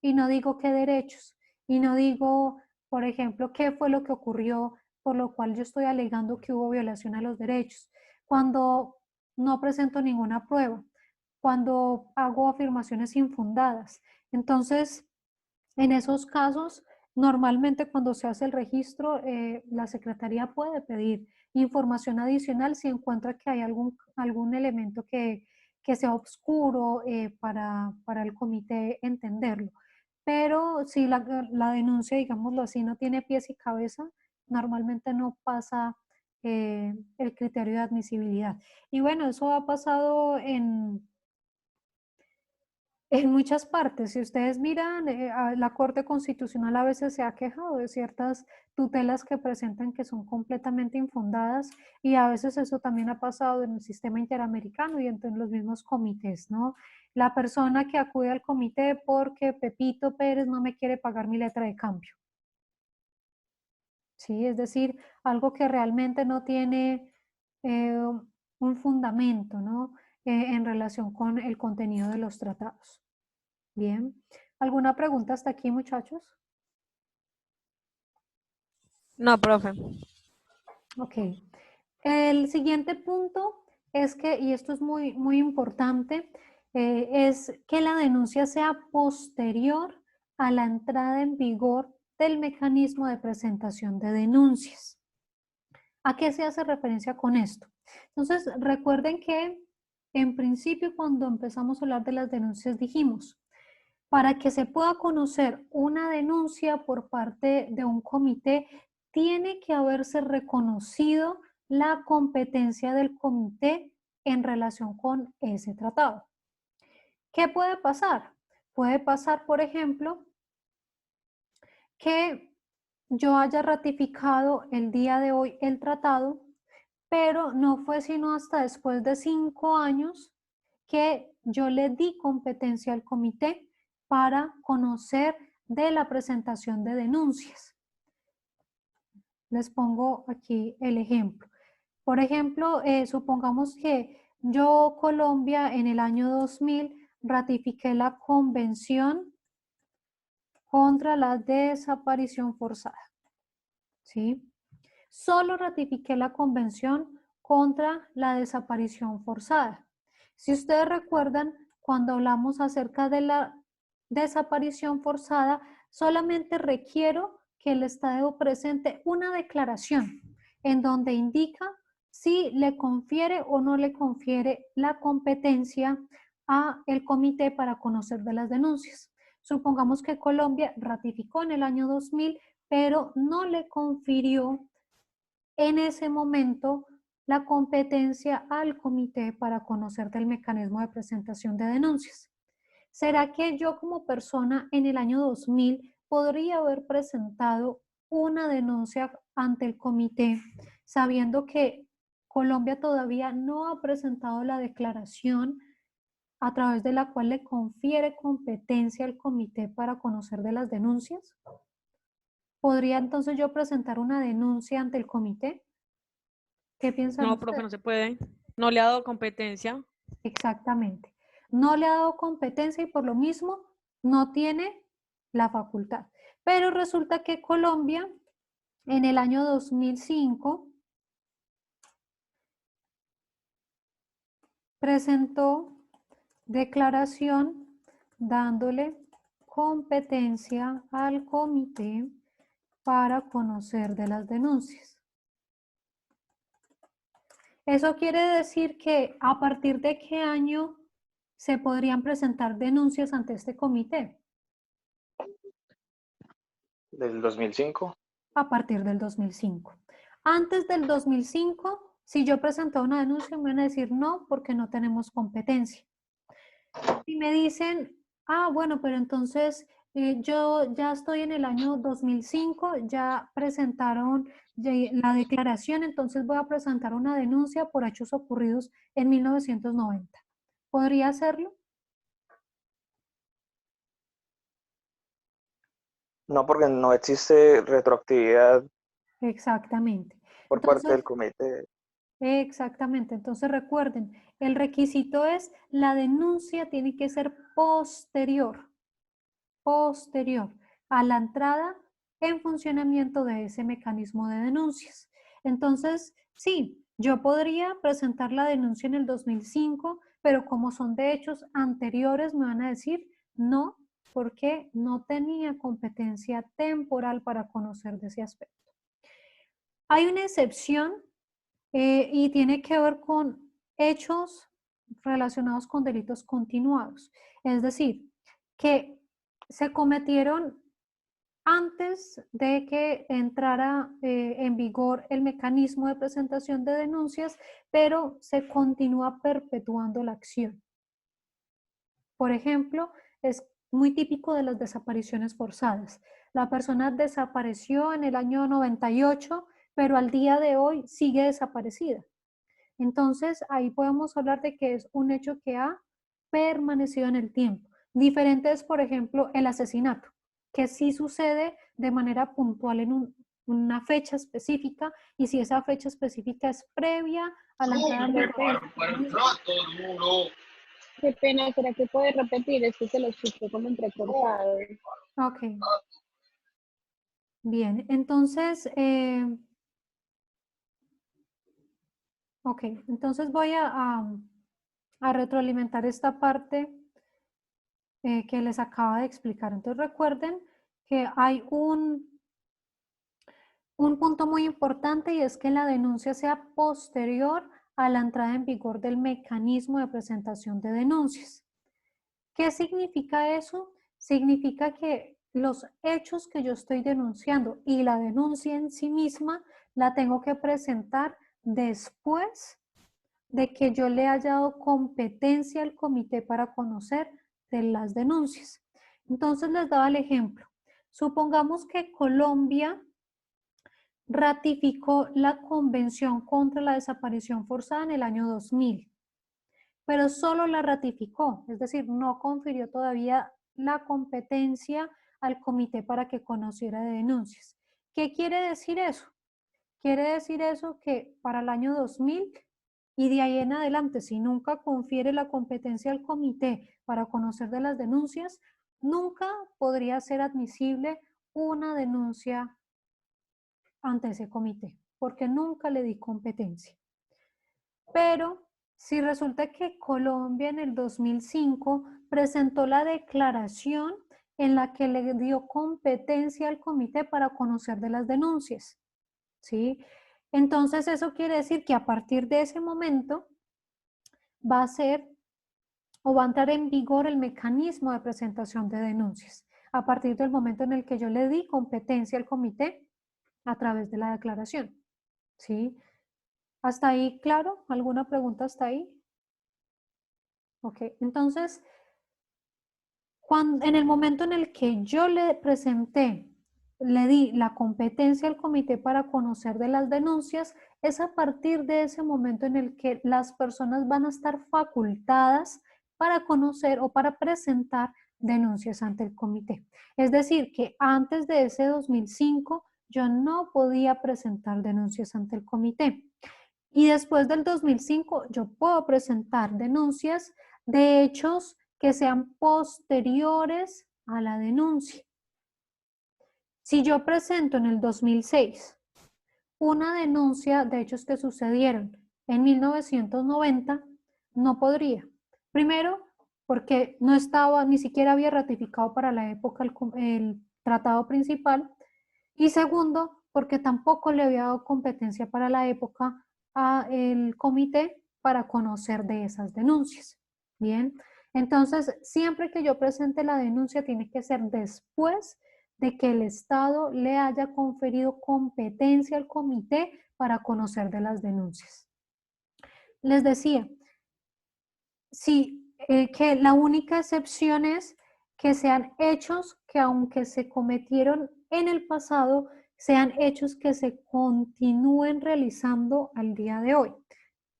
y no digo qué derechos y no digo, por ejemplo, qué fue lo que ocurrió por lo cual yo estoy alegando que hubo violación a los derechos. Cuando no presento ninguna prueba, cuando hago afirmaciones infundadas. Entonces, en esos casos, normalmente cuando se hace el registro, la Secretaría puede pedir información adicional si encuentra que hay algún elemento que sea oscuro para el comité entenderlo. Pero si la denuncia, digámoslo así, no tiene pies y cabeza, normalmente no pasa el criterio de admisibilidad. Y bueno, eso ha pasado en muchas partes. Si ustedes miran, la Corte Constitucional a veces se ha quejado de ciertas tutelas que presentan que son completamente infundadas y a veces eso también ha pasado en el sistema interamericano y en los mismos comités, ¿no? La persona que acude al comité porque Pepito Pérez no me quiere pagar mi letra de cambio. Sí, es decir, algo que realmente no tiene un fundamento, ¿no? En relación con el contenido de los tratados. Bien. ¿Alguna pregunta hasta aquí, muchachos? No, profe. Ok. El siguiente punto es que, y esto es muy, muy importante, es que la denuncia sea posterior a la entrada en vigor del mecanismo de presentación de denuncias. ¿A qué se hace referencia con esto? Entonces, recuerden que en principio cuando empezamos a hablar de las denuncias dijimos, para que se pueda conocer una denuncia por parte de un comité, tiene que haberse reconocido la competencia del comité en relación con ese tratado. ¿Qué puede pasar? Puede pasar, por ejemplo, que yo haya ratificado el día de hoy el tratado, pero no fue sino hasta después de 5 años que yo le di competencia al comité para conocer de la presentación de denuncias. Les pongo aquí el ejemplo. Por ejemplo, supongamos que yo, Colombia, en el año 2000 ratifiqué la Convención contra la desaparición forzada. ¿Sí? Solo ratifiqué la Convención contra la desaparición forzada. Si ustedes recuerdan, cuando hablamos acerca de la desaparición forzada, solamente requiero que el Estado presente una declaración en donde indica si le confiere o no le confiere la competencia a el comité para conocer de las denuncias. Supongamos que Colombia ratificó en el año 2000, pero no le confirió en ese momento la competencia al comité para conocer del mecanismo de presentación de denuncias. ¿Será que yo como persona en el año 2000 podría haber presentado una denuncia ante el comité sabiendo que Colombia todavía no ha presentado la declaración a través de la cual le confiere competencia al comité para conocer de las denuncias? ¿Podría entonces yo presentar una denuncia ante el comité? ¿Qué piensan No, ustedes? profe, no se puede. No le ha dado competencia. Exactamente. No le ha dado competencia y por lo mismo no tiene la facultad. Pero resulta que Colombia en el año 2005 presentó declaración dándole competencia al comité para conocer de las denuncias. Eso quiere decir que a partir de qué año se podrían presentar denuncias ante este comité. Del 2005. A partir del 2005. Antes del 2005, si yo presentaba una denuncia, me van a decir no, porque no tenemos competencia. Si me dicen, ah, bueno, pero entonces yo ya estoy en el año 2005, ya presentaron la declaración, entonces voy a presentar una denuncia por hechos ocurridos en 1990. ¿Podría hacerlo? No, porque no existe retroactividad Exactamente. por parte del comité. Exactamente. Entonces recuerden, el requisito es la denuncia tiene que ser posterior a la entrada en funcionamiento de ese mecanismo de denuncias. Entonces, sí, yo podría presentar la denuncia en el 2005, pero como son de hechos anteriores, me van a decir no, porque no tenía competencia temporal para conocer de ese aspecto. Hay una excepción y tiene que ver con hechos relacionados con delitos continuados. Es decir, que se cometieron antes de que entrara en vigor el mecanismo de presentación de denuncias, pero se continúa perpetuando la acción. Por ejemplo, es muy típico de las desapariciones forzadas. La persona desapareció en el año 98, pero al día de hoy sigue desaparecida. Entonces, ahí podemos hablar de que es un hecho que ha permanecido en el tiempo. Diferente es, por ejemplo, el asesinato, que sí sucede de manera puntual en una fecha específica, y si esa fecha específica es previa a la entrada en vigor. Qué pena, ¿será que puede repetir? Es que se lo escuché como entrecortado. Ok. Bien, entonces, ok, entonces voy a retroalimentar esta parte que les acaba de explicar. Entonces recuerden que hay un punto muy importante, y es que la denuncia sea posterior a la entrada en vigor del mecanismo de presentación de denuncias. ¿Qué significa eso? Significa que los hechos que yo estoy denunciando y la denuncia en sí misma la tengo que presentar después de que yo le haya dado competencia al comité para conocer de las denuncias. Entonces les daba el ejemplo. Supongamos que Colombia ratificó la Convención contra la Desaparición Forzada en el año 2000, pero solo la ratificó, es decir, no confirió todavía la competencia al comité para que conociera de denuncias. ¿Qué quiere decir eso? Quiere decir eso que para el año 2000 y de ahí en adelante, si nunca confiere la competencia al comité para conocer de las denuncias, nunca podría ser admisible una denuncia ante ese comité, porque nunca le di competencia. Pero si resulta que Colombia en el 2005 presentó la declaración en la que le dio competencia al comité para conocer de las denuncias, ¿sí? Entonces eso quiere decir que a partir de ese momento va a ser o va a entrar en vigor el mecanismo de presentación de denuncias a partir del momento en el que yo le di competencia al comité a través de la declaración. ¿Sí? ¿Hasta ahí claro? ¿Alguna pregunta hasta ahí? Ok, entonces, en el momento en el que yo le presenté, le di la competencia al comité para conocer de las denuncias, es a partir de ese momento en el que las personas van a estar facultadas para conocer o para presentar denuncias ante el comité. Es decir, que antes de ese 2005 yo no podía presentar denuncias ante el comité. Y después del 2005 yo puedo presentar denuncias de hechos que sean posteriores a la denuncia. Si yo presento en el 2006 una denuncia de hechos que sucedieron en 1990, no podría. Primero, porque no estaba, ni siquiera había ratificado para la época el tratado principal. Y segundo, porque tampoco le había dado competencia para la época al comité para conocer de esas denuncias. Bien, entonces siempre que yo presente la denuncia tiene que ser después de que el Estado le haya conferido competencia al comité para conocer de las denuncias. Les decía, sí, que la única excepción es que sean hechos que aunque se cometieron en el pasado, sean hechos que se continúen realizando al día de hoy.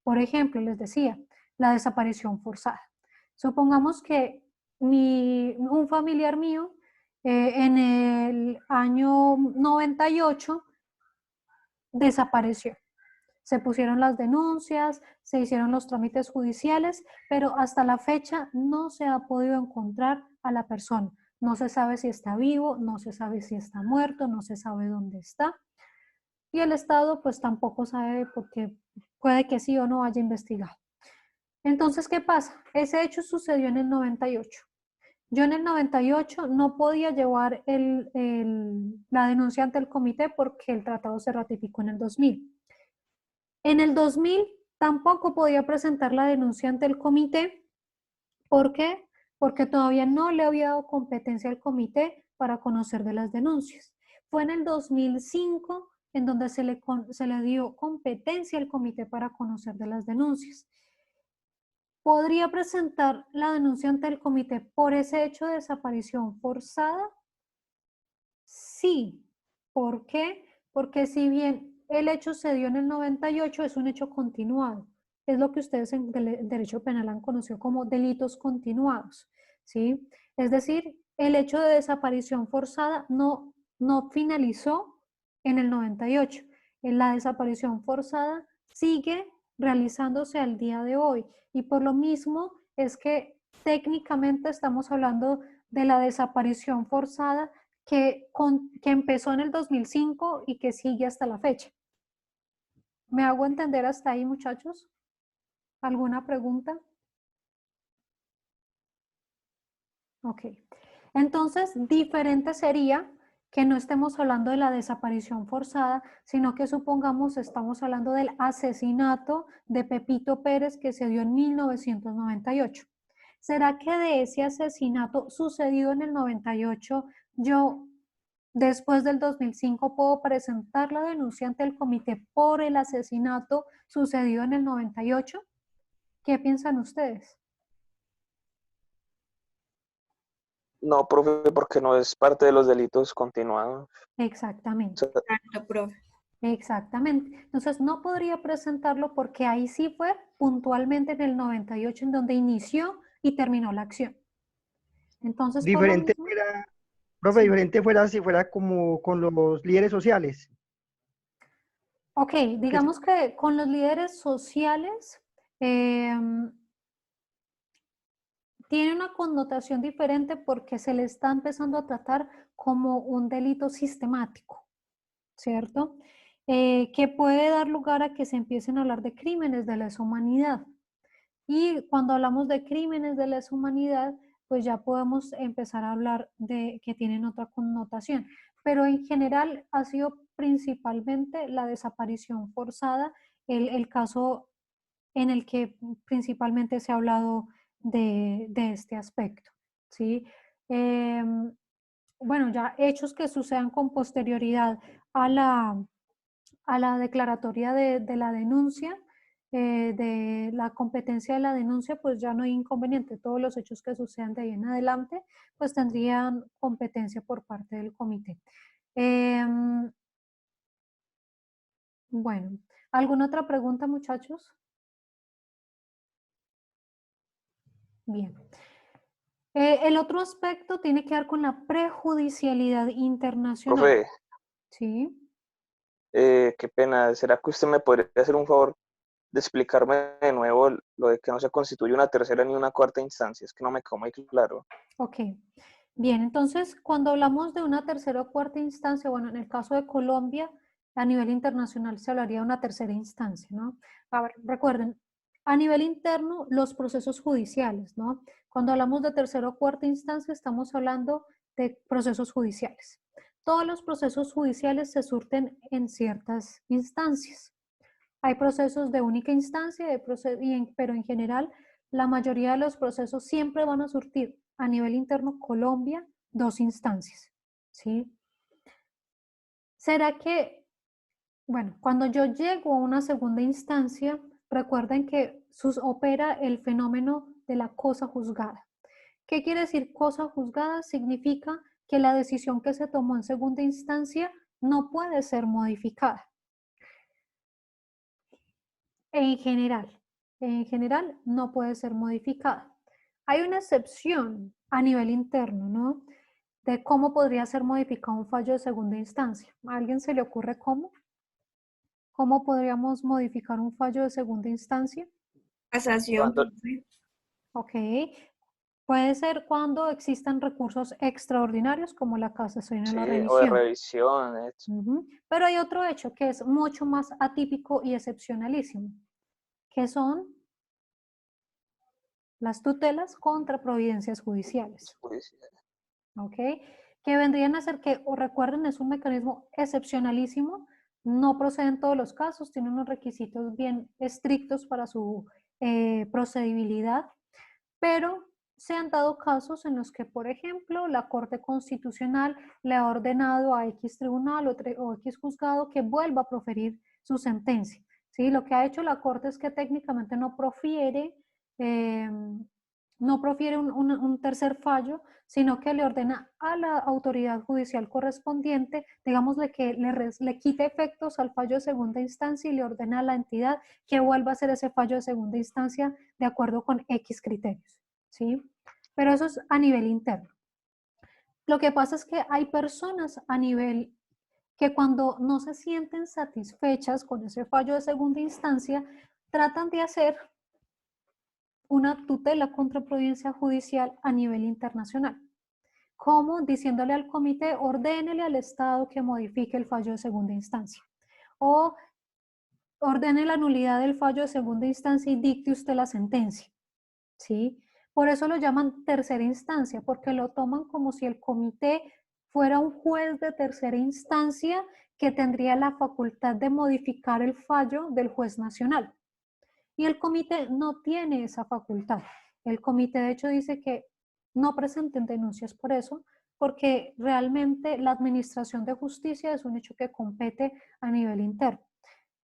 Por ejemplo, les decía, la desaparición forzada. Supongamos que un familiar mío en el año 98 desapareció. Se pusieron las denuncias, se hicieron los trámites judiciales, pero hasta la fecha no se ha podido encontrar a la persona. No se sabe si está vivo, no se sabe si está muerto, no se sabe dónde está. Y el Estado pues tampoco sabe porque puede que sí o no haya investigado. Entonces, ¿qué pasa? Ese hecho sucedió en el 98. Yo en el 98 no podía llevar la denuncia ante el comité porque el tratado se ratificó en el 2000. En el 2000 tampoco podía presentar la denuncia ante el comité. ¿Por qué? Porque todavía no le había dado competencia al comité para conocer de las denuncias. Fue en el 2005 en donde se le dio competencia al comité para conocer de las denuncias. ¿Podría presentar la denuncia ante el comité por ese hecho de desaparición forzada? Sí. ¿Por qué? Porque si bien el hecho se dio en el 98, es un hecho continuado. Es lo que ustedes en derecho penal han conocido como delitos continuados, ¿sí? Es decir, el hecho de desaparición forzada no finalizó en el 98. La desaparición forzada sigue realizándose al día de hoy y por lo mismo es que técnicamente estamos hablando de la desaparición forzada que empezó en el 2005 y que sigue hasta la fecha. ¿Me hago entender hasta ahí, muchachos? ¿Alguna pregunta? Ok. Entonces, diferente sería que no estemos hablando de la desaparición forzada, sino que supongamos estamos hablando del asesinato de Pepito Pérez que se dio en 1998. ¿Será que de ese asesinato sucedido en el 98 yo después del 2005 puedo presentar la denuncia ante el comité por el asesinato sucedido en el 98? ¿Qué piensan ustedes? No, profe, porque no es parte de los delitos continuados. Exactamente. Exacto, profe. Exactamente. Entonces no podría presentarlo porque ahí sí fue puntualmente en el 98 en donde inició y terminó la acción. Entonces, Diferente por lo mismo, fuera, profe, sí. diferente fuera si fuera como con los líderes sociales. Ok, digamos que con los líderes sociales tiene una connotación diferente porque se le está empezando a tratar como un delito sistemático, ¿cierto? Que puede dar lugar a que se empiecen a hablar de crímenes de lesa humanidad. Y cuando hablamos de crímenes de lesa humanidad, pues ya podemos empezar a hablar de que tienen otra connotación. Pero en general ha sido principalmente la desaparición forzada, el caso en el que principalmente se ha hablado de este aspecto, ¿sí? Bueno, ya hechos que sucedan con posterioridad a la declaratoria de la denuncia, de la competencia de la denuncia, pues ya no hay inconveniente. Todos los hechos que sucedan de ahí en adelante, pues tendrían competencia por parte del comité. Bueno, ¿alguna otra pregunta, muchachos? Bien. El otro aspecto tiene que ver con la prejudicialidad internacional. Profe, Sí. qué pena. ¿Será que usted me podría hacer un favor de explicarme de nuevo lo de que no se constituye una tercera ni una cuarta instancia? Es que no me quedó muy claro. Ok. Bien, entonces cuando hablamos de una tercera o cuarta instancia, bueno, en el caso de Colombia, a nivel internacional se hablaría de una tercera instancia, ¿no? A ver, recuerden, a nivel interno, los procesos judiciales, ¿no? Cuando hablamos de tercera o cuarta instancia, estamos hablando de procesos judiciales. Todos los procesos judiciales se surten en ciertas instancias. Hay procesos de única instancia, pero en general la mayoría de los procesos siempre van a surtir a nivel interno Colombia 2 instancias, ¿sí? ¿Será que, bueno, cuando yo llego a una segunda instancia, recuerden que opera el fenómeno de la cosa juzgada? ¿Qué quiere decir cosa juzgada? Significa que la decisión que se tomó en segunda instancia no puede ser modificada. En general no puede ser modificada. Hay una excepción a nivel interno, ¿no? De cómo podría ser modificado un fallo de segunda instancia. ¿A alguien se le ocurre cómo? ¿Cómo podríamos modificar un fallo de segunda instancia? Casación. Ok. Puede ser cuando existan recursos extraordinarios como la casación o Sí, la o de revisión. revisión. Pero hay otro hecho que es mucho más atípico y excepcionalísimo, que son las tutelas contra providencias judiciales. ¿Ok? Que vendrían a ser que, o recuerden, es un mecanismo excepcionalísimo, no procede en todos los casos, tiene unos requisitos bien estrictos para su procedibilidad, pero se han dado casos en los que, por ejemplo, la Corte Constitucional le ha ordenado a X tribunal o X juzgado que vuelva a proferir su sentencia. ¿Sí? Lo que ha hecho la Corte es que técnicamente no profiere un tercer fallo, sino que le ordena a la autoridad judicial correspondiente, digámosle que le quite efectos al fallo de segunda instancia y le ordena a la entidad que vuelva a hacer ese fallo de segunda instancia de acuerdo con X criterios, ¿sí? Pero eso es a nivel interno. Lo que pasa es que hay personas a nivel que cuando no se sienten satisfechas con ese fallo de segunda instancia, tratan de hacer una tutela contra providencia judicial a nivel internacional. ¿Cómo? Diciéndole al comité, ordénele al Estado que modifique el fallo de segunda instancia. O ordene la nulidad del fallo de segunda instancia y dicte usted la sentencia. ¿Sí? Por eso lo llaman tercera instancia, porque lo toman como si el comité fuera un juez de tercera instancia que tendría la facultad de modificar el fallo del juez nacional. Y el comité no tiene esa facultad. El comité de hecho dice que no presenten denuncias por eso, porque realmente la administración de justicia es un hecho que compete a nivel interno.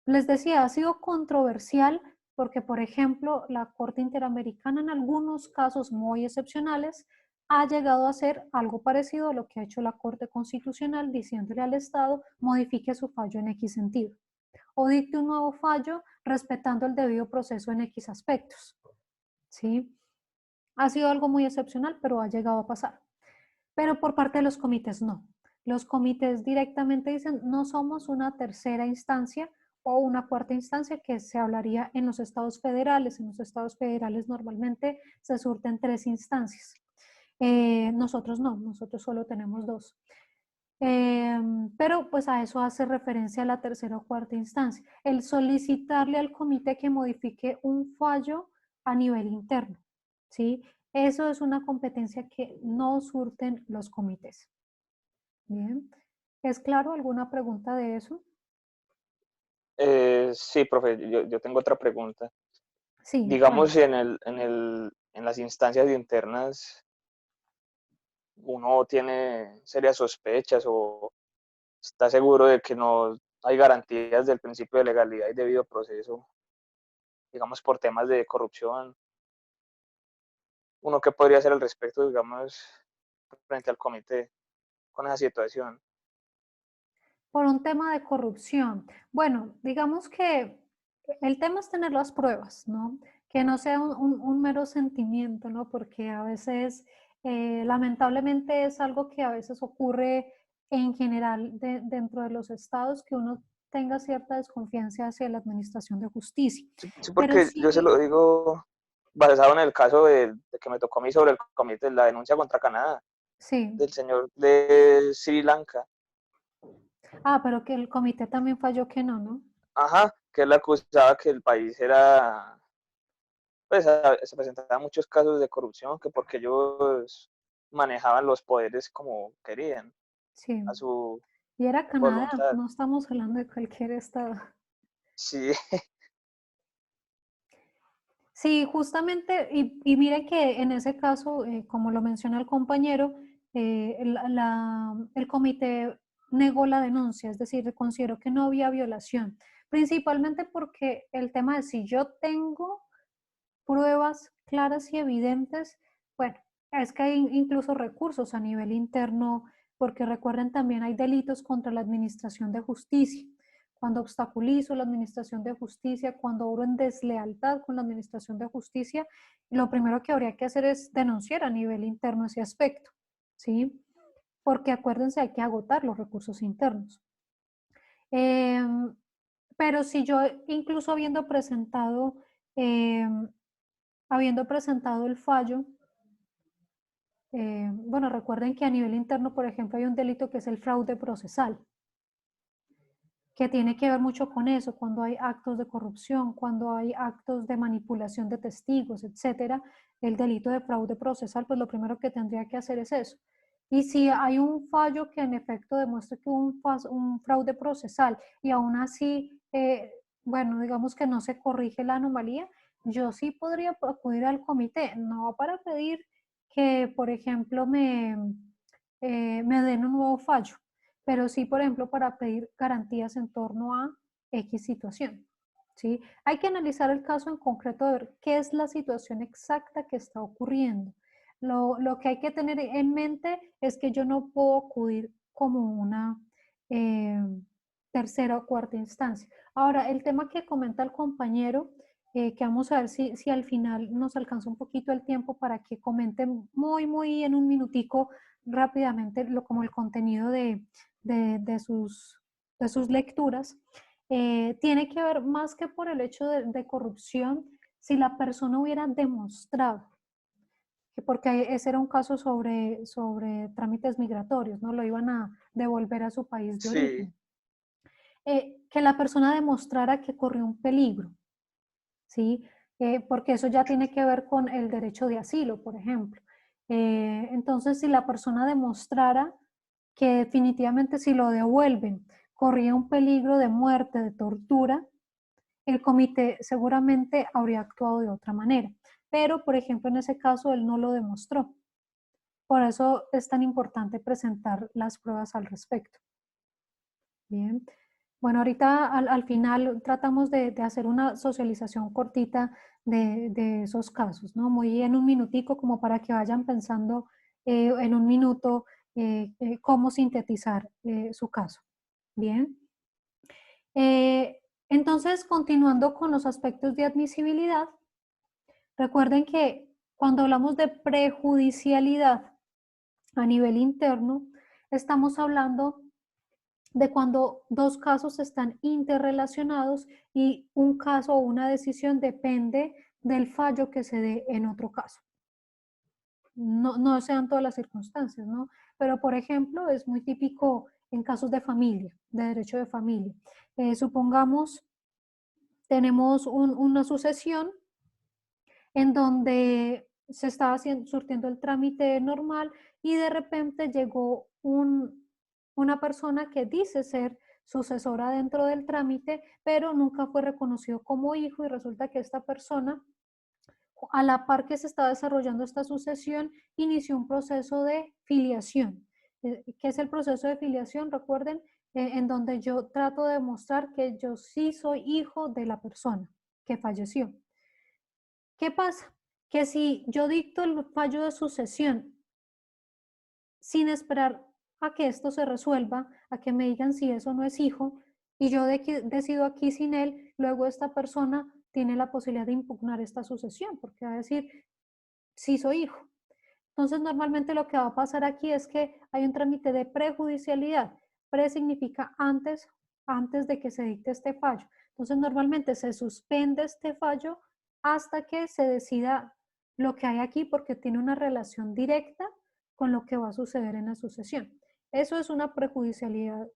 Les decía, ha sido controversial porque, por ejemplo, la Corte Interamericana en algunos casos muy excepcionales ha llegado a hacer algo parecido a lo que ha hecho la Corte Constitucional diciéndole al Estado modifique su fallo en X sentido o dicte un nuevo fallo respetando el debido proceso en X aspectos. ¿Sí? Ha sido algo muy excepcional, pero ha llegado a pasar. Pero por parte de los comités no. Los comités directamente dicen no somos una tercera instancia o una cuarta instancia que se hablaría en los estados federales. En los estados federales normalmente se surten 3 instancias. Nosotros no, nosotros solo tenemos 2. Pero pues a eso hace referencia la tercera o cuarta instancia. El solicitarle al comité que modifique un fallo a nivel interno, ¿sí? Eso es una competencia que no surten los comités. Bien. ¿Es claro alguna pregunta de eso? Sí, profe, yo tengo otra pregunta. Sí. Digamos, en el en las instancias internas uno tiene serias sospechas o está seguro de que no hay garantías del principio de legalidad y debido proceso, digamos, por temas de corrupción. ¿Uno qué podría hacer al respecto, digamos, frente al comité con esa situación? Por un tema de corrupción. Bueno, digamos que el tema es tener las pruebas, ¿no? Que no sea un mero sentimiento, ¿no? Porque a veces, lamentablemente, es algo que a veces ocurre en general dentro de los estados, que uno tenga cierta desconfianza hacia la administración de justicia. Sí, Pero porque yo se lo digo basado en el caso de que me tocó a mí sobre el comité, la denuncia contra Canadá, sí. del señor de Sri Lanka. Ah, pero que el comité también falló que no, ¿no? Ajá, que él acusaba que el país era, pues se presentaban muchos casos de corrupción, que porque ellos manejaban los poderes como querían, Sí. a su Y era Canadá, voluntad. no estamos hablando de cualquier estado. Sí. Sí, justamente, y mire que en ese caso, como lo menciona el compañero, el comité negó la denuncia, es decir, consideró que no había violación, principalmente porque el tema de si yo tengo pruebas claras y evidentes, bueno, es que hay incluso recursos a nivel interno, porque recuerden también hay delitos contra la administración de justicia. Cuando obstaculizo la administración de justicia, cuando obro en deslealtad con la administración de justicia, lo primero que habría que hacer es denunciar a nivel interno ese aspecto, ¿sí? Porque acuérdense, hay que agotar los recursos internos. Pero si yo, incluso habiendo presentado el fallo, bueno, recuerden que a nivel interno, por ejemplo, hay un delito que es el fraude procesal, que tiene que ver mucho con eso, cuando hay actos de corrupción, cuando hay actos de manipulación de testigos, etcétera, el delito de fraude procesal, pues lo primero que tendría que hacer es eso. Y si hay un fallo que en efecto demuestre que hubo un fraude procesal y aún así, bueno, digamos que no se corrige la anomalía, yo sí podría acudir al comité, no para pedir que, por ejemplo, me den un nuevo fallo, pero sí, por ejemplo, para pedir garantías en torno a X situación. ¿Sí? Hay que analizar el caso en concreto, de ver qué es la situación exacta que está ocurriendo. Lo que hay que tener en mente es que yo no puedo acudir como una tercera o cuarta instancia. Ahora, el tema que comenta el compañero, que vamos a ver si al final nos alcanza un poquito el tiempo para que comenten muy en un minutico rápidamente como el contenido de sus lecturas, tiene que ver más que por el hecho de corrupción, si la persona hubiera demostrado, porque ese era un caso sobre trámites migratorios, ¿no? Lo iban a devolver a su país de origen. Que la persona demostrara que corrió un peligro, ¿sí? Porque eso ya tiene que ver con el derecho de asilo, por ejemplo. Entonces, si la persona demostrara que definitivamente si lo devuelven corría un peligro de muerte, de tortura, el comité seguramente habría actuado de otra manera. Pero, por ejemplo, en ese caso él no lo demostró. Por eso es tan importante presentar las pruebas al respecto. Bien. Bueno, ahorita al final tratamos de hacer una socialización cortita de esos casos, ¿no? Muy en un minutico, como para que vayan pensando en un minuto cómo sintetizar su caso. Bien. Entonces, continuando con los aspectos de admisibilidad, recuerden que cuando hablamos de prejudicialidad a nivel interno, estamos hablando de cuando dos casos están interrelacionados y un caso o una decisión depende del fallo que se dé en otro caso. No sean todas las circunstancias, ¿no? Pero, por ejemplo, es muy típico en casos de familia, de derecho de familia. Supongamos, tenemos una sucesión en donde se estaba surtiendo el trámite normal y de repente llegó una persona que dice ser sucesora dentro del trámite, pero nunca fue reconocido como hijo y resulta que esta persona a la par que se está desarrollando esta sucesión, inició un proceso de filiación. ¿Qué es el proceso de filiación? Recuerden, en donde yo trato de demostrar que yo sí soy hijo de la persona que falleció. ¿Qué pasa? Que si yo dicto el fallo de sucesión sin esperar a que esto se resuelva, a que me digan si eso no es hijo, y yo decido aquí sin él, luego esta persona tiene la posibilidad de impugnar esta sucesión, porque va a decir, sí soy hijo. Entonces, normalmente lo que va a pasar aquí es que hay un trámite de prejudicialidad. Pre significa antes de que se dicte este fallo. Entonces, normalmente se suspende este fallo hasta que se decida lo que hay aquí, porque tiene una relación directa con lo que va a suceder en la sucesión. Eso es una prejudicialidad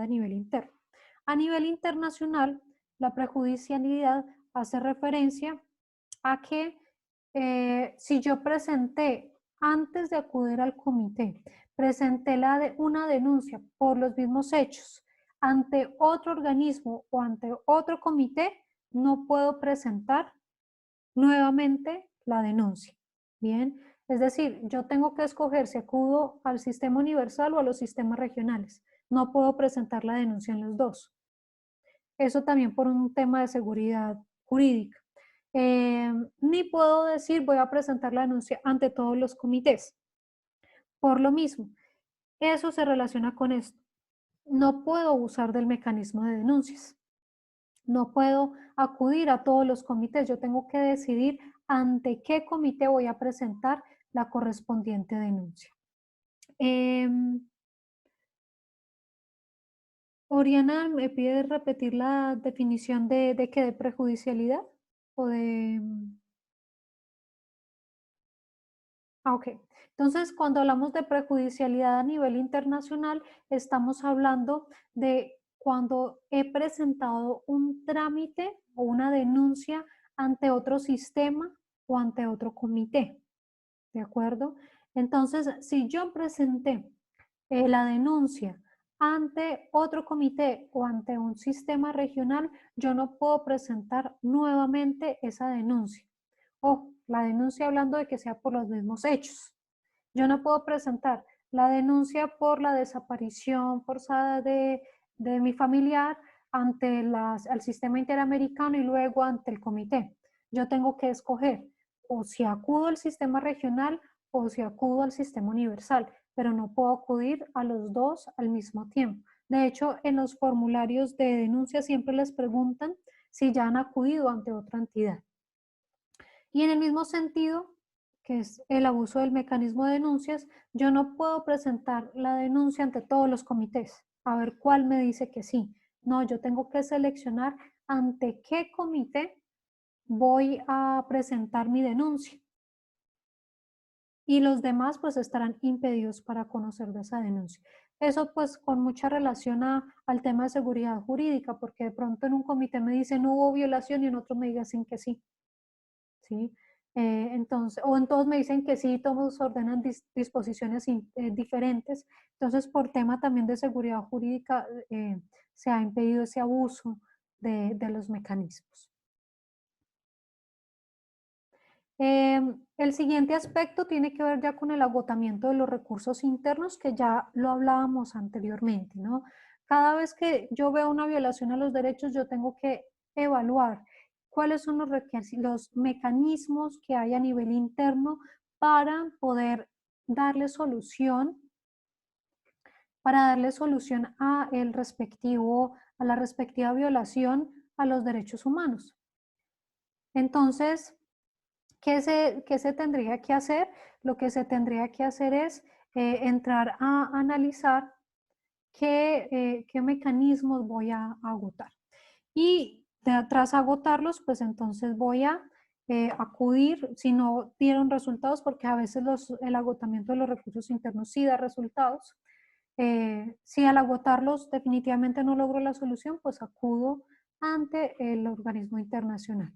a nivel interno. A nivel internacional, la prejudicialidad hace referencia a que si yo presenté, antes de acudir al comité, presenté una denuncia por los mismos hechos ante otro organismo o ante otro comité, no puedo presentar nuevamente la denuncia. Bien, es decir, yo tengo que escoger si acudo al sistema universal o a los sistemas regionales. No puedo presentar la denuncia en los dos. Eso también por un tema de seguridad jurídica. Ni puedo decir voy a presentar la denuncia ante todos los comités. Por lo mismo, eso se relaciona con esto. No puedo abusar del mecanismo de denuncias. No puedo acudir a todos los comités. Yo tengo que decidir ante qué comité voy a presentar la correspondiente denuncia. Oriana, ¿me pide repetir la definición de qué? ¿De prejudicialidad? ¿O de...? Ok. Entonces, cuando hablamos de prejudicialidad a nivel internacional, estamos hablando de cuando he presentado un trámite o una denuncia ante otro sistema o ante otro comité. ¿De acuerdo? Entonces, si yo presenté la denuncia ante otro comité o ante un sistema regional, yo no puedo presentar nuevamente esa denuncia. O la denuncia hablando de que sea por los mismos hechos. Yo no puedo presentar la denuncia por la desaparición forzada de mi familiar ante al sistema interamericano y luego ante el comité. Yo tengo que escoger o si acudo al sistema regional o si acudo al sistema universal, pero no puedo acudir a los dos al mismo tiempo. De hecho, en los formularios de denuncia siempre les preguntan si ya han acudido ante otra entidad. Y en el mismo sentido, que es el abuso del mecanismo de denuncias, yo no puedo presentar la denuncia ante todos los comités, a ver cuál me dice que sí. No, yo tengo que seleccionar ante qué comité voy a presentar mi denuncia. Y los demás pues estarán impedidos para conocer de esa denuncia. Eso pues con mucha relación al tema de seguridad jurídica, porque de pronto en un comité me dicen no hubo violación y en otro me dicen que sí. ¿Sí? Entonces, o en todos me dicen que sí, todos ordenan disposiciones diferentes. Entonces, por tema también de seguridad jurídica, se ha impedido ese abuso de los mecanismos. El siguiente aspecto tiene que ver ya con el agotamiento de los recursos internos, que ya lo hablábamos anteriormente, ¿no? Cada vez que yo veo una violación a los derechos, yo tengo que evaluar cuáles son los mecanismos que hay a nivel interno para poder darle solución, a la respectiva violación a los derechos humanos. Entonces, ¿qué se tendría que hacer? Lo que se tendría que hacer es entrar a analizar qué mecanismos voy a agotar. Y tras agotarlos, pues entonces voy a acudir, si no dieron resultados, porque a veces el agotamiento de los recursos internos sí da resultados. Si al agotarlos definitivamente no logro la solución, pues acudo ante el organismo internacional.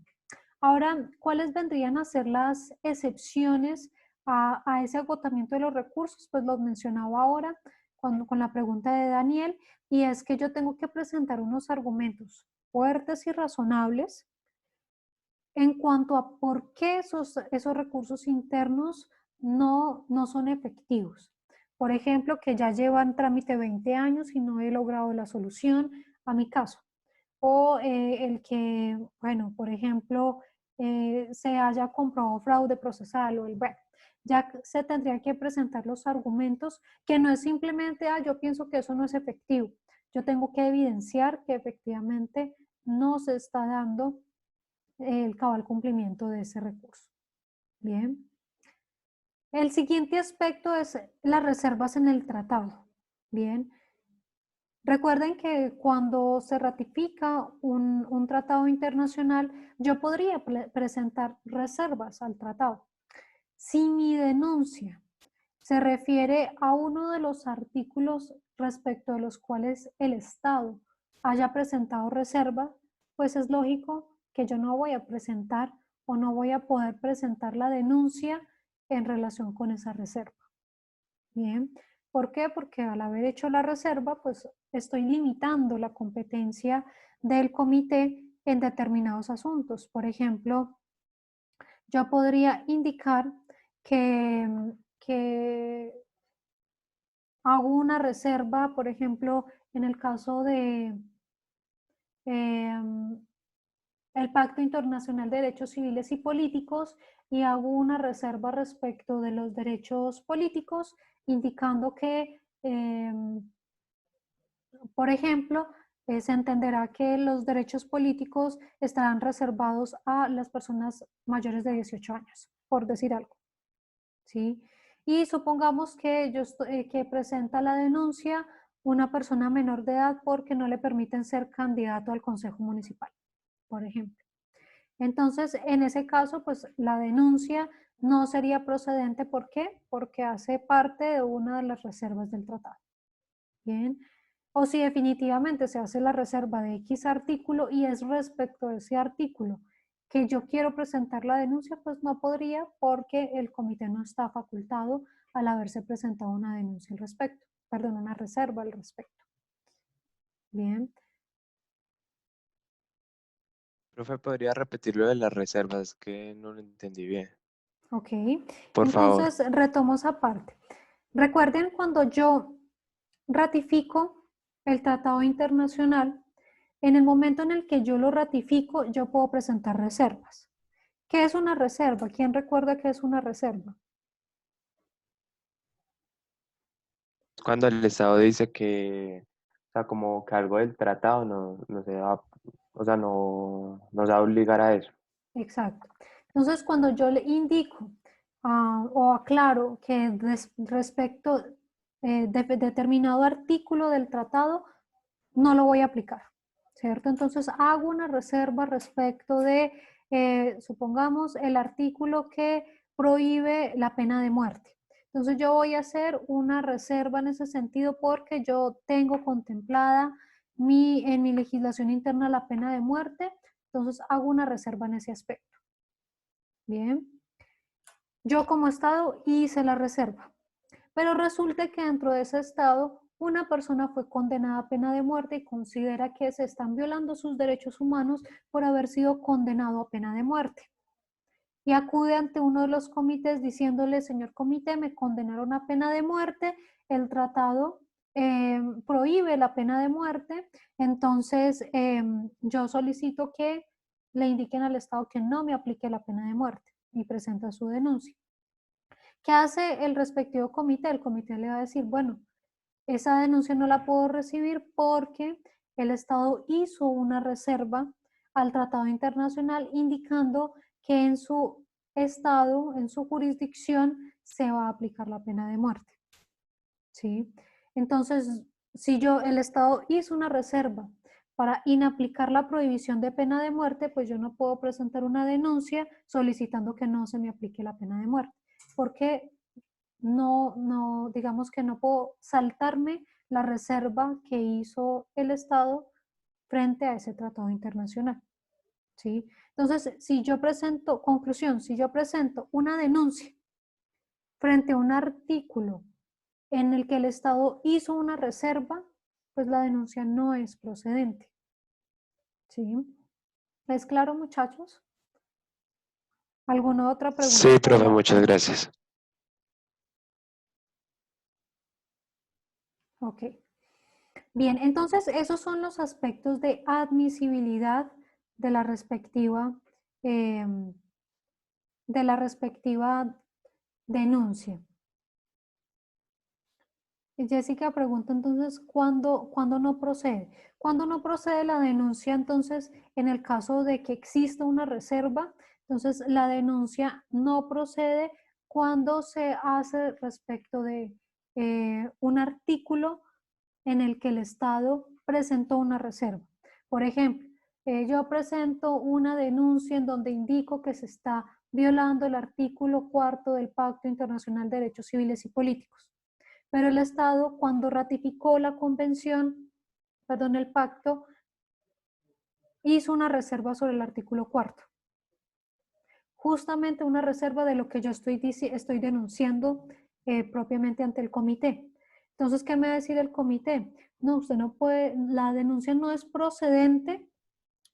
Ahora, ¿cuáles vendrían a ser las excepciones a ese agotamiento de los recursos? Pues los mencionaba ahora con la pregunta de Daniel, y es que yo tengo que presentar unos argumentos fuertes y razonables en cuanto a por qué esos recursos internos no son efectivos. Por ejemplo, que ya llevan trámite 20 años y no he logrado la solución a mi caso. O el que, bueno, por ejemplo, se haya comprobado fraude procesal o bueno, ya se tendrían que presentar los argumentos, que no es simplemente, yo pienso que eso no es efectivo. Yo tengo que evidenciar que efectivamente no se está dando el cabal cumplimiento de ese recurso. Bien. El siguiente aspecto es las reservas en el tratado. Bien. Recuerden que cuando se ratifica un tratado internacional, yo podría presentar reservas al tratado. Si mi denuncia se refiere a uno de los artículos respecto de los cuales el Estado haya presentado reserva, pues es lógico que yo no voy a presentar o no voy a poder presentar la denuncia en relación con esa reserva. Bien, ¿por qué? Porque al haber hecho la reserva, pues estoy limitando la competencia del comité en determinados asuntos. Por ejemplo, yo podría indicar que hago una reserva, por ejemplo, en el caso de el Pacto Internacional de Derechos Civiles y Políticos, y hago una reserva respecto de los derechos políticos, indicando que, por ejemplo, se entenderá que los derechos políticos estarán reservados a las personas mayores de 18 años, por decir algo. ¿Sí? Y supongamos que, que presenta la denuncia una persona menor de edad porque no le permiten ser candidato al Consejo Municipal, por ejemplo. Entonces, en ese caso, pues la denuncia no sería procedente. ¿Por qué? Porque hace parte de una de las reservas del tratado. Bien. O si definitivamente se hace la reserva de X artículo y es respecto de ese artículo que yo quiero presentar la denuncia, pues no podría, porque el comité no está facultado al haberse presentado una denuncia al respecto, perdón, una reserva al respecto. Bien. Profe, ¿podría repetir lo de las reservas? Que no lo entendí bien. Ok. Por favor. Entonces, retomo esa parte. Recuerden, cuando yo ratifico el tratado internacional, en el momento en el que yo lo ratifico, yo puedo presentar reservas. ¿Qué es una reserva? ¿Quién recuerda qué es una reserva? Cuando el Estado dice que, o sea, como que algo del tratado no se va, o sea, no se va a obligar a eso. Exacto. Entonces, cuando yo le indico o aclaro que respecto de determinado artículo del tratado, no lo voy a aplicar, ¿cierto? Entonces, hago una reserva respecto de, supongamos, el artículo que prohíbe la pena de muerte. Entonces, yo voy a hacer una reserva en ese sentido porque yo tengo contemplada en mi legislación interna la pena de muerte. Entonces, hago una reserva en ese aspecto. Bien. Yo como Estado hice la reserva, pero resulta que dentro de ese Estado una persona fue condenada a pena de muerte y considera que se están violando sus derechos humanos por haber sido condenado a pena de muerte. Y acude ante uno de los comités diciéndole: señor comité, me condenaron a pena de muerte, el tratado prohíbe la pena de muerte, entonces yo solicito que le indiquen al Estado que no me aplique la pena de muerte, y presenta su denuncia. ¿Qué hace el respectivo comité? El comité le va a decir: bueno, esa denuncia no la puedo recibir porque el Estado hizo una reserva al tratado internacional indicando que en su estado, en su jurisdicción, se va a aplicar la pena de muerte. ¿Sí? Entonces, si el Estado hizo una reserva para inaplicar la prohibición de pena de muerte, pues yo no puedo presentar una denuncia solicitando que no se me aplique la pena de muerte, porque digamos que no puedo saltarme la reserva que hizo el Estado frente a ese tratado internacional. ¿Sí? Entonces, si yo presento una denuncia frente a un artículo en el que el Estado hizo una reserva, pues la denuncia no es procedente. ¿Sí? ¿Es claro, muchachos? ¿Alguna otra pregunta? Sí, profe, muchas gracias. Ok. Bien, entonces esos son los aspectos de admisibilidad de la respectiva, denuncia. Jessica pregunta entonces, ¿cuándo no procede? ¿Cuándo no procede la denuncia? Entonces, en el caso de que exista una reserva, entonces la denuncia no procede cuando se hace respecto de un artículo en el que el Estado presentó una reserva. Por ejemplo, yo presento una denuncia en donde indico que se está violando el artículo 4 del Pacto Internacional de Derechos Civiles y Políticos. Pero el Estado, cuando ratificó la convención, perdón, el pacto, hizo una reserva sobre el artículo 4. Justamente una reserva de lo que yo estoy denunciando propiamente ante el comité. Entonces, ¿qué me va a decir el comité? No, usted no puede, la denuncia no es procedente,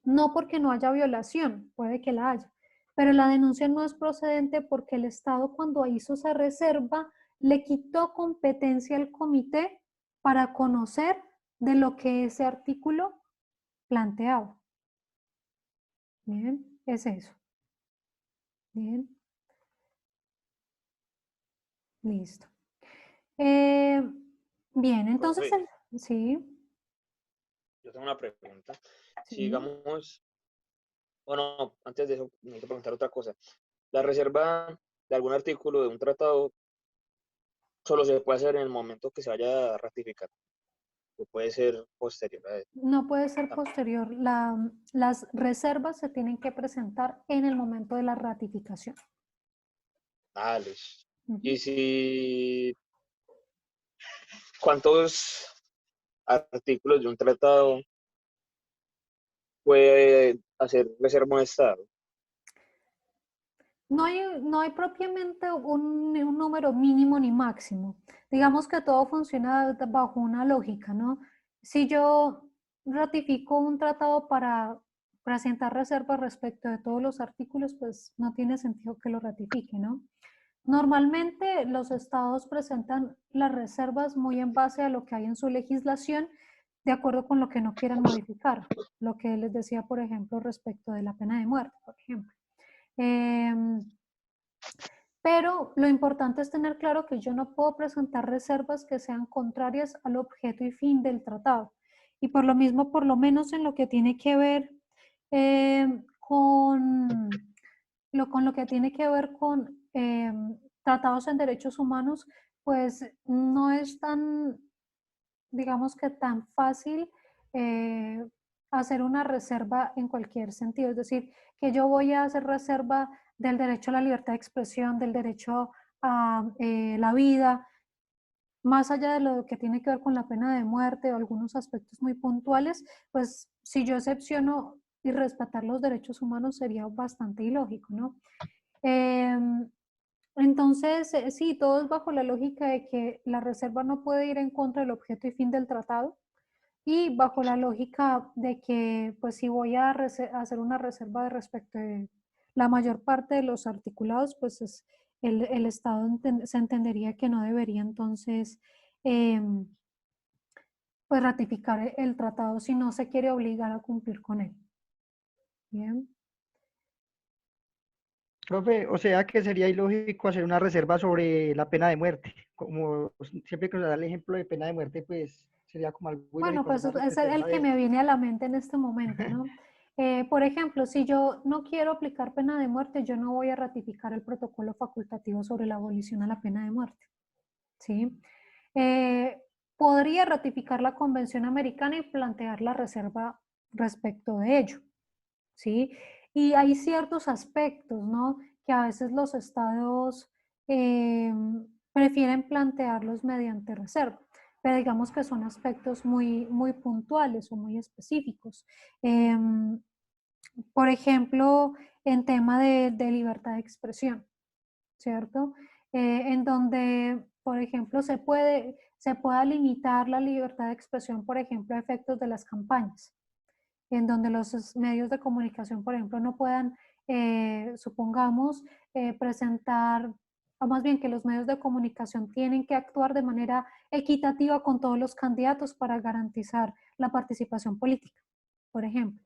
no porque no haya violación, puede que la haya, pero la denuncia no es procedente porque el Estado, cuando hizo esa reserva, le quitó competencia al comité para conocer de lo que ese artículo planteaba. Bien, es eso. Bien. Listo. Bien, entonces, Profe, sí, yo tengo una pregunta. Si sí. digamos, bueno, antes de eso, me quiero preguntar otra cosa. La reserva de algún artículo de un tratado solo se puede hacer en el momento que se vaya a ratificar, o puede ser posterior a eso. No puede ser posterior. Las reservas se tienen que presentar en el momento de la ratificación. Dale. Ujú. Y si, ¿cuántos artículos de un tratado puede hacer reserva un Estado? No hay propiamente un número mínimo ni máximo. Digamos que todo funciona bajo una lógica, ¿no? Si yo ratifico un tratado para presentar reservas respecto de todos los artículos, pues no tiene sentido que lo ratifique, ¿no? Normalmente los estados presentan las reservas muy en base a lo que hay en su legislación, de acuerdo con lo que no quieran modificar. Lo que les decía, por ejemplo, respecto de la pena de muerte, por ejemplo. Pero lo importante es tener claro que yo no puedo presentar reservas que sean contrarias al objeto y fin del tratado. Y por lo mismo, por lo menos en lo que tiene que ver con lo que tiene que ver con tratados en derechos humanos, pues no es tan, digamos que tan fácil hacer una reserva en cualquier sentido. Es decir, que yo voy a hacer reserva del derecho a la libertad de expresión, del derecho a la vida, más allá de lo que tiene que ver con la pena de muerte o algunos aspectos muy puntuales, pues si yo excepciono y respetar los derechos humanos sería bastante ilógico, ¿no? Entonces, sí, todo es bajo la lógica de que la reserva no puede ir en contra del objeto y fin del tratado y bajo la lógica de que, pues, si voy a hacer una reserva de respecto de la mayor parte de los articulados, pues el Estado se entendería que no debería entonces, pues, ratificar el tratado si no se quiere obligar a cumplir con él. Bien. Profe, o sea que sería ilógico hacer una reserva sobre la pena de muerte. Como siempre que nos da el ejemplo de pena de muerte, pues sería como algo Bueno, ilógico pues hacer una es el reserva de que eso. me viene a la mente en este momento, ¿no? Por ejemplo, si yo no quiero aplicar pena de muerte, yo no voy a ratificar el protocolo facultativo sobre la abolición a la pena de muerte, ¿sí? Podría ratificar la Convención Americana y plantear la reserva respecto de ello, ¿sí? Y hay ciertos aspectos, ¿no? Que a veces los estados prefieren plantearlos mediante reserva, pero digamos que son aspectos muy, muy puntuales o muy específicos. Por ejemplo, en tema de libertad de expresión, ¿cierto? En donde, por ejemplo, se pueda limitar la libertad de expresión, por ejemplo, a efectos de las campañas, en donde los medios de comunicación, por ejemplo, no puedan supongamos, presentar, o más bien que los medios de comunicación tienen que actuar de manera equitativa con todos los candidatos para garantizar la participación política, por ejemplo.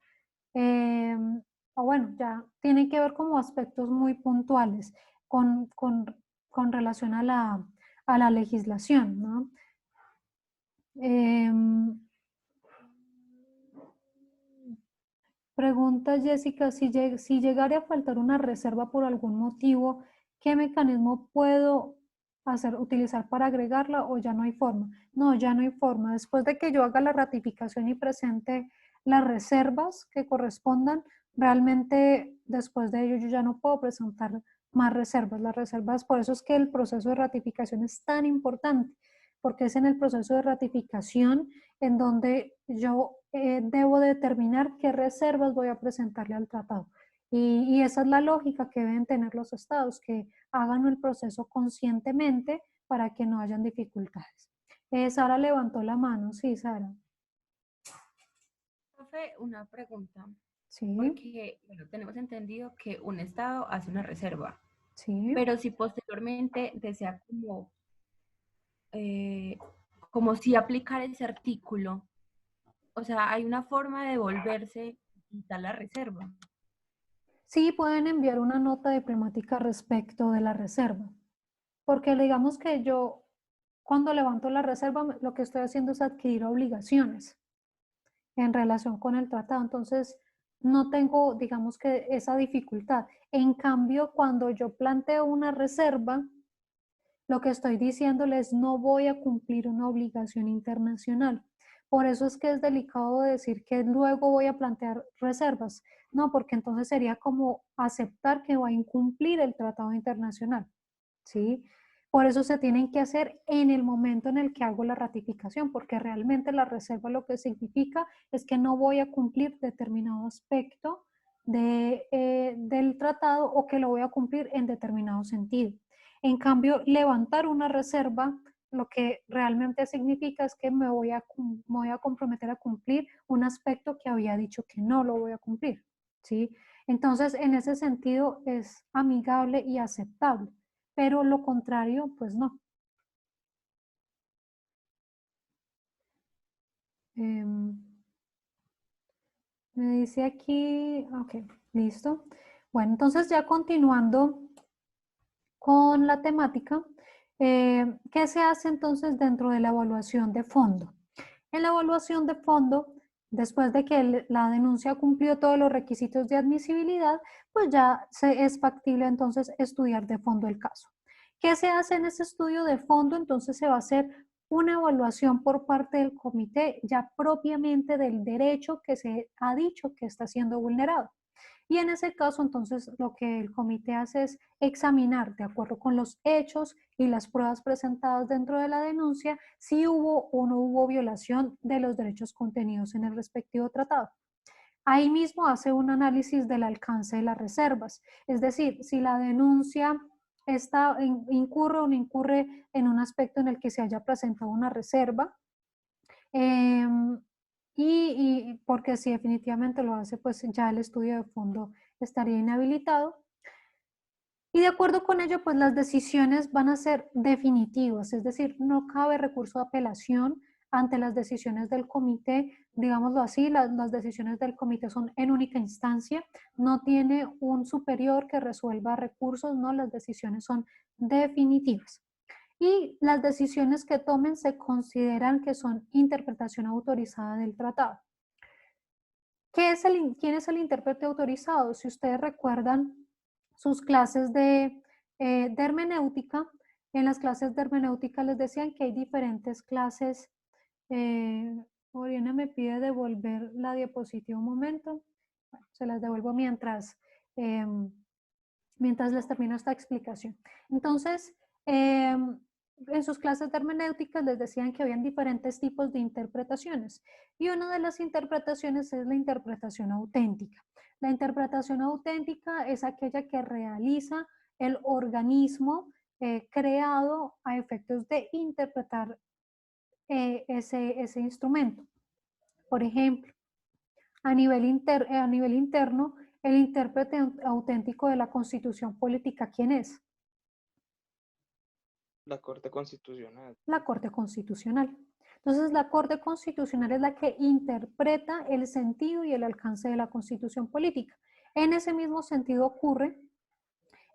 O bueno, ya tienen que ver como aspectos muy puntuales con relación a la legislación, ¿no? Pregunta Jessica, si llegara a faltar una reserva por algún motivo, ¿qué mecanismo puedo utilizar para agregarla o ya no hay forma? No, ya no hay forma. Después de que yo haga la ratificación y presente las reservas que correspondan, realmente después de ello yo ya no puedo presentar más reservas. Las reservas, por eso es que el proceso de ratificación es tan importante, porque es en el proceso de ratificación en donde yo debo determinar qué reservas voy a presentarle al tratado. Y esa es la lógica que deben tener los estados, que hagan el proceso conscientemente para que no hayan dificultades. Sara levantó la mano. Sí, Sara. Profe, una pregunta. Sí. Porque, bueno, tenemos entendido que un estado hace una reserva. Sí. Pero si posteriormente desea como si aplicar ese artículo, o sea, hay una forma de devolverse y quitar la reserva. Sí, pueden enviar una nota diplomática respecto de la reserva, porque digamos que yo cuando levanto la reserva lo que estoy haciendo es adquirir obligaciones en relación con el tratado, entonces no tengo, digamos que esa dificultad. En cambio, cuando yo planteo una reserva, lo que estoy diciéndole es no voy a cumplir una obligación internacional. Por eso es que es delicado decir que luego voy a plantear reservas. No, porque entonces sería como aceptar que va a incumplir el tratado internacional. ¿Sí? Por eso se tienen que hacer en el momento en el que hago la ratificación, porque realmente la reserva lo que significa es que no voy a cumplir determinado aspecto del tratado o que lo voy a cumplir en determinado sentido. En cambio, levantar una reserva lo que realmente significa es que me voy a comprometer a cumplir un aspecto que había dicho que no lo voy a cumplir, ¿sí? Entonces, en ese sentido es amigable y aceptable, pero lo contrario, pues no. Me dice aquí, ok, listo. Bueno, entonces ya continuando con la temática, ¿qué se hace entonces dentro de la evaluación de fondo? En la evaluación de fondo, después de que la denuncia cumplió todos los requisitos de admisibilidad, pues ya es factible entonces estudiar de fondo el caso. ¿Qué se hace en ese estudio de fondo? Entonces se va a hacer una evaluación por parte del comité ya propiamente del derecho que se ha dicho que está siendo vulnerado. Y en ese caso, entonces, lo que el comité hace es examinar, de acuerdo con los hechos y las pruebas presentadas dentro de la denuncia, si hubo o no hubo violación de los derechos contenidos en el respectivo tratado. Ahí mismo hace un análisis del alcance de las reservas, es decir, si la denuncia incurre o no incurre en un aspecto en el que se haya presentado una reserva, y porque si definitivamente lo hace, pues ya el estudio de fondo estaría inhabilitado. Y de acuerdo con ello, pues las decisiones van a ser definitivas, es decir, no cabe recurso de apelación ante las decisiones del comité, digámoslo así, las decisiones del comité son en única instancia, no tiene un superior que resuelva recursos, no, las decisiones son definitivas. Y las decisiones que tomen se consideran que son interpretación autorizada del tratado. ¿Quién es el intérprete autorizado? Si ustedes recuerdan sus clases de hermenéutica, en las clases de hermenéutica les decían que hay diferentes clases. Oriana me pide devolver la diapositiva un momento. Bueno, se las devuelvo mientras les termino esta explicación. Entonces, en sus clases de hermenéutica les decían que habían diferentes tipos de interpretaciones y una de las interpretaciones es la interpretación auténtica. La interpretación auténtica es aquella que realiza el organismo creado a efectos de interpretar ese instrumento. Por ejemplo, a nivel interno, el intérprete auténtico de la Constitución política, ¿quién es? La Corte Constitucional. La Corte Constitucional. Entonces, la Corte Constitucional es la que interpreta el sentido y el alcance de la Constitución política. En ese mismo sentido ocurre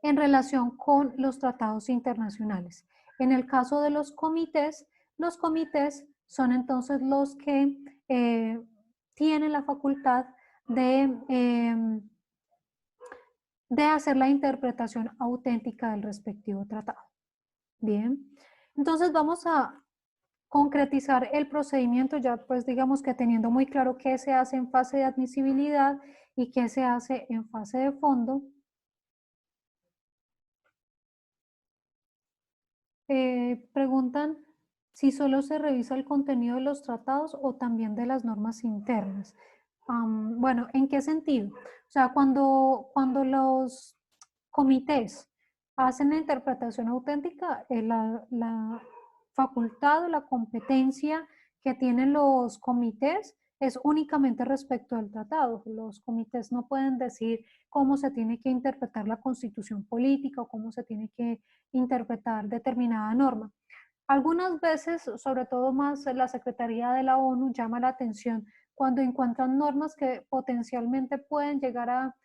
en relación con los tratados internacionales. En el caso de los comités son entonces los que tienen la facultad de hacer la interpretación auténtica del respectivo tratado. Bien, entonces vamos a concretizar el procedimiento, ya pues digamos que teniendo muy claro qué se hace en fase de admisibilidad y qué se hace en fase de fondo. Preguntan si solo se revisa el contenido de los tratados o también de las normas internas. Bueno, ¿en qué sentido? O sea, cuando los comités hacen la interpretación auténtica, la facultad o la competencia que tienen los comités es únicamente respecto del tratado. Los comités no pueden decir cómo se tiene que interpretar la constitución política o cómo se tiene que interpretar determinada norma. Algunas veces, sobre todo más la Secretaría de la ONU llama la atención cuando encuentran normas que potencialmente pueden llegar a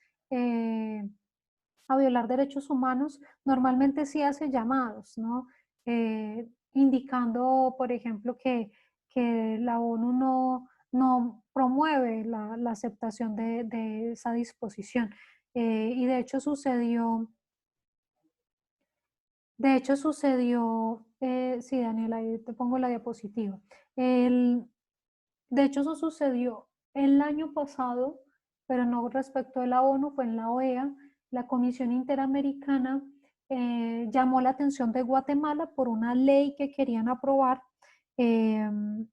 violar derechos humanos. Normalmente sí hace llamados, ¿no? Indicando, por ejemplo, que la ONU no promueve la aceptación de esa disposición. Y de hecho sucedió, sí, Daniela, ahí te pongo la diapositiva. De hecho, eso sucedió el año pasado, pero no respecto de la ONU, fue en la OEA. La Comisión Interamericana llamó la atención de Guatemala por una ley que querían aprobar en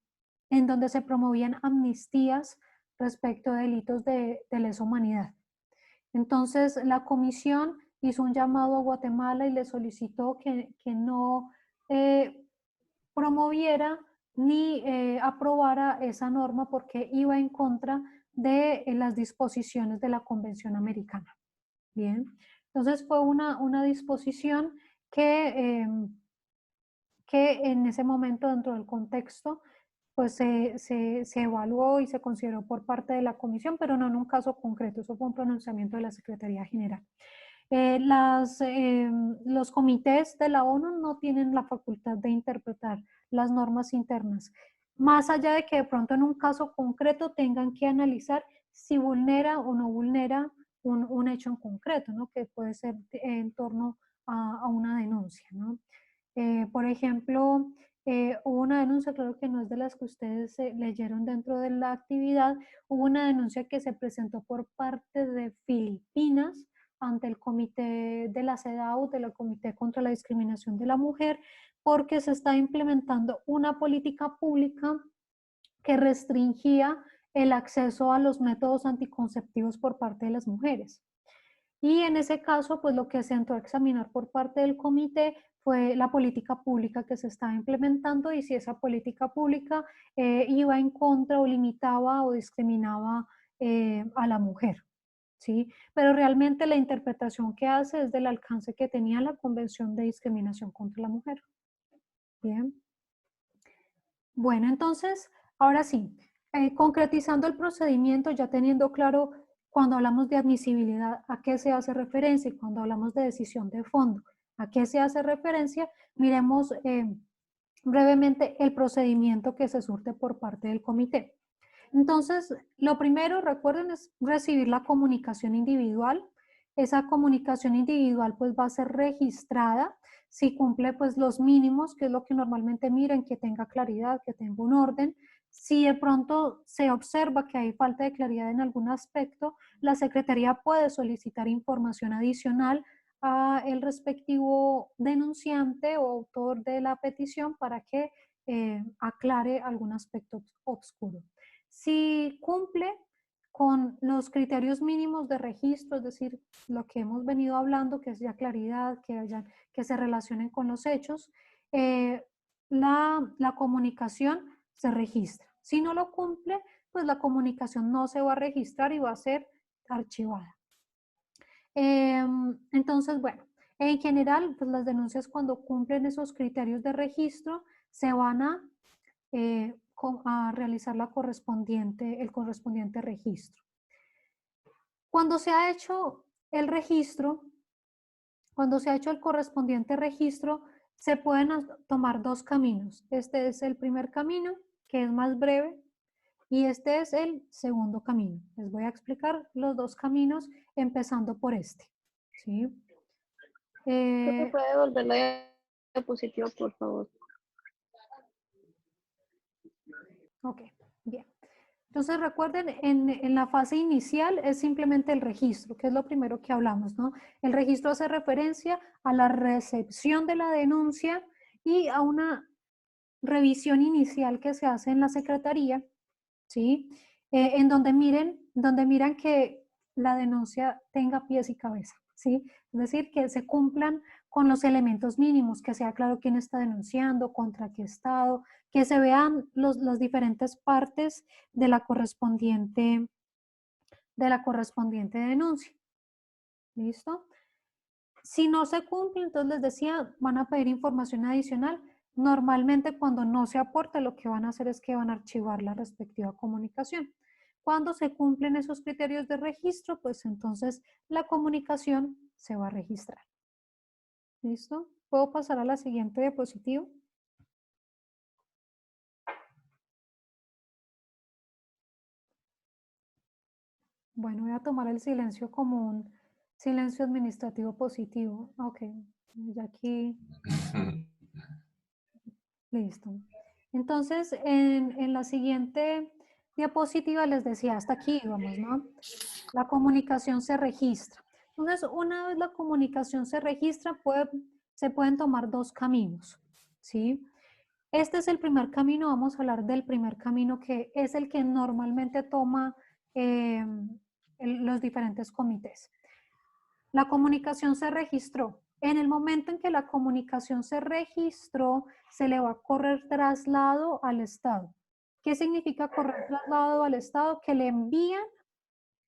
donde se promovían amnistías respecto a delitos de lesa humanidad. Entonces, la comisión hizo un llamado a Guatemala y le solicitó que no promoviera ni aprobara esa norma porque iba en contra de las disposiciones de la Convención Americana. Bien, entonces fue una disposición que en ese momento dentro del contexto pues se evaluó y se consideró por parte de la comisión, pero no en un caso concreto, eso fue un pronunciamiento de la Secretaría General. Los comités de la ONU no tienen la facultad de interpretar las normas internas, más allá de que de pronto en un caso concreto tengan que analizar si vulnera o no vulnera un hecho en concreto, ¿no? Que puede ser en torno a una denuncia, ¿no? Por ejemplo, hubo una denuncia, creo que no es de las que ustedes leyeron dentro de la actividad, hubo una denuncia que se presentó por parte de Filipinas ante el comité de la CEDAW, del Comité contra la Discriminación de la Mujer, porque se está implementando una política pública que restringía el acceso a los métodos anticonceptivos por parte de las mujeres. Y en ese caso, pues lo que se entró a examinar por parte del comité fue la política pública que se estaba implementando y si esa política pública iba en contra o limitaba o discriminaba a la mujer. ¿Sí? Pero realmente la interpretación que hace es del alcance que tenía la Convención de Discriminación contra la Mujer. Bien. Bueno, entonces, ahora sí, concretizando el procedimiento, ya teniendo claro cuando hablamos de admisibilidad a qué se hace referencia y cuando hablamos de decisión de fondo a qué se hace referencia, miremos brevemente el procedimiento que se surte por parte del comité. Entonces, lo primero, recuerden, es recibir la comunicación individual. Esa comunicación individual pues va a ser registrada si cumple pues los mínimos, que es lo que normalmente miran, que tenga claridad, que tenga un orden. Si de pronto se observa que hay falta de claridad en algún aspecto, la Secretaría puede solicitar información adicional a el respectivo denunciante o autor de la petición para que aclare algún aspecto oscuro. Si cumple con los criterios mínimos de registro, es decir, lo que hemos venido hablando, que es ya claridad, que se relacionen con los hechos, la comunicación se registra. Si no lo cumple, pues la comunicación no se va a registrar y va a ser archivada. Entonces, bueno, en general, pues las denuncias cuando cumplen esos criterios de registro se van a realizar el correspondiente registro. Cuando se ha hecho el registro, cuando se ha hecho el correspondiente registro, se pueden tomar dos caminos. Este es el primer camino, que es más breve, y este es el segundo camino. Les voy a explicar los dos caminos, empezando por este. ¿Sí? ¿Me puede volver la diapositiva, por favor? Ok, bien. Entonces recuerden, en la fase inicial es simplemente el registro, que es lo primero que hablamos, ¿no? El registro hace referencia a la recepción de la denuncia y a una revisión inicial que se hace en la secretaría, ¿sí? En donde miran que la denuncia tenga pies y cabeza, ¿sí? Es decir, que se cumplan con los elementos mínimos, que sea claro quién está denunciando, contra qué estado, que se vean las diferentes partes de la correspondiente denuncia. ¿Listo? Si no se cumple, entonces les decía, van a pedir información adicional. Normalmente cuando no se aporta, lo que van a hacer es que van a archivar la respectiva comunicación. Cuando se cumplen esos criterios de registro, pues entonces la comunicación se va a registrar. ¿Listo? ¿Puedo pasar a la siguiente diapositiva? Bueno, voy a tomar el silencio como un silencio administrativo positivo. Ok, ya aquí. Listo. Entonces, en la siguiente diapositiva les decía, hasta aquí vamos, ¿no? La comunicación se registra. Entonces, una vez la comunicación se registra, se pueden tomar dos caminos, ¿sí? Este es el primer camino, vamos a hablar del primer camino, que es el que normalmente toma los diferentes comités. La comunicación se registró. En el momento en que la comunicación se registró, se le va a correr traslado al Estado. ¿Qué significa correr traslado al Estado? Que le envían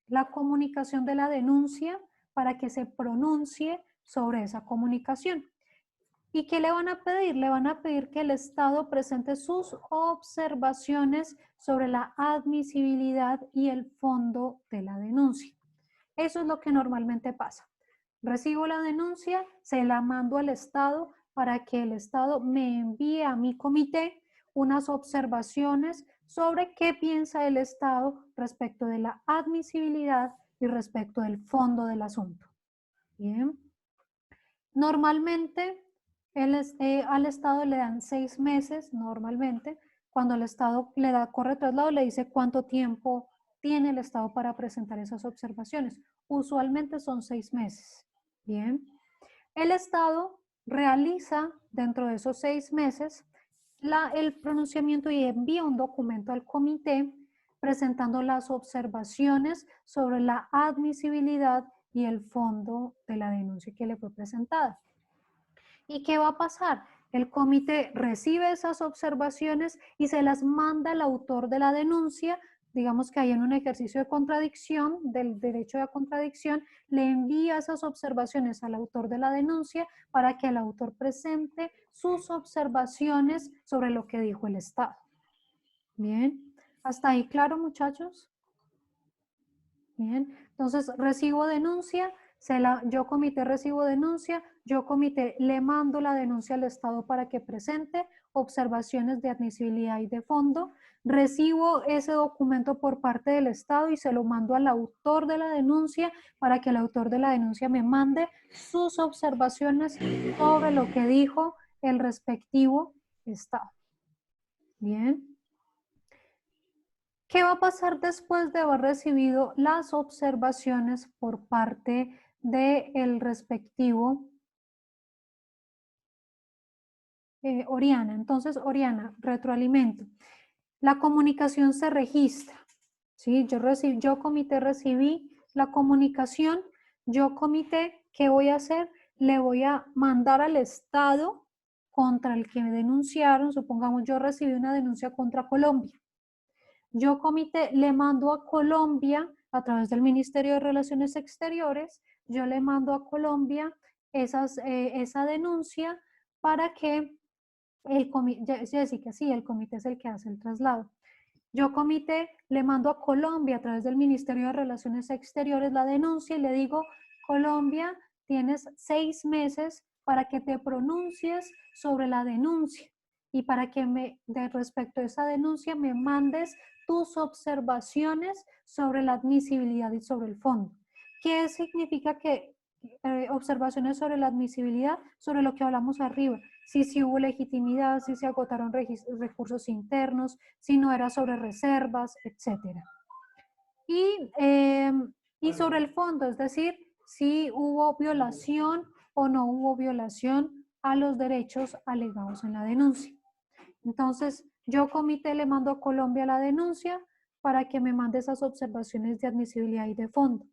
la comunicación de la denuncia para que se pronuncie sobre esa comunicación. ¿Y qué le van a pedir? Le van a pedir que el Estado presente sus observaciones sobre la admisibilidad y el fondo de la denuncia. Eso es lo que normalmente pasa. Recibo la denuncia, se la mando al Estado para que el Estado me envíe a mi comité unas observaciones sobre qué piensa el Estado respecto de la admisibilidad y respecto del fondo del asunto. Bien. Normalmente al Estado le dan 6 meses, normalmente. Cuando el Estado le da corre traslado, le dice cuánto tiempo tiene el Estado para presentar esas observaciones. Usualmente son 6 meses. Bien. El Estado realiza dentro de esos 6 meses el pronunciamiento y envía un documento al comité presentando las observaciones sobre la admisibilidad y el fondo de la denuncia que le fue presentada. ¿Y qué va a pasar? El comité recibe esas observaciones y se las manda al autor de la denuncia. Digamos que hay en un ejercicio de contradicción, del derecho de contradicción, le envía esas observaciones al autor de la denuncia para que el autor presente sus observaciones sobre lo que dijo el Estado. Bien, ¿hasta ahí claro, muchachos? Bien, entonces recibo denuncia, yo comité recibo denuncia, yo comité le mando la denuncia al Estado para que presente observaciones de admisibilidad y de fondo, recibo ese documento por parte del Estado y se lo mando al autor de la denuncia para que el autor de la denuncia me mande sus observaciones sobre lo que dijo el respectivo Estado. Bien. ¿Qué va a pasar después de haber recibido las observaciones por parte del respectivo Oriana? Entonces, Oriana, retroalimento. La comunicación se registra. ¿Sí? Yo comité recibí la comunicación. Yo comité, ¿qué voy a hacer? Le voy a mandar al Estado contra el que me denunciaron. Supongamos yo recibí una denuncia contra Colombia. Yo comité le mando a Colombia a través del Ministerio de Relaciones Exteriores yo le mando a Colombia esa denuncia para que el comité, Jessica, sí, el comité es el que hace el traslado. Yo comité le mando a Colombia a través del Ministerio de Relaciones Exteriores la denuncia y le digo, Colombia, tienes 6 meses para que te pronuncies sobre la denuncia y para que respecto a esa denuncia me mandes tus observaciones sobre la admisibilidad y sobre el fondo. ¿Qué significa que observaciones sobre la admisibilidad? Sobre lo que hablamos arriba. Si hubo legitimidad, si se agotaron recursos internos, si no era sobre reservas, etc. Y sobre el fondo, es decir, si hubo violación o no hubo violación a los derechos alegados en la denuncia. Entonces, yo comité le mando a Colombia la denuncia para que me mande esas observaciones de admisibilidad y de fondo.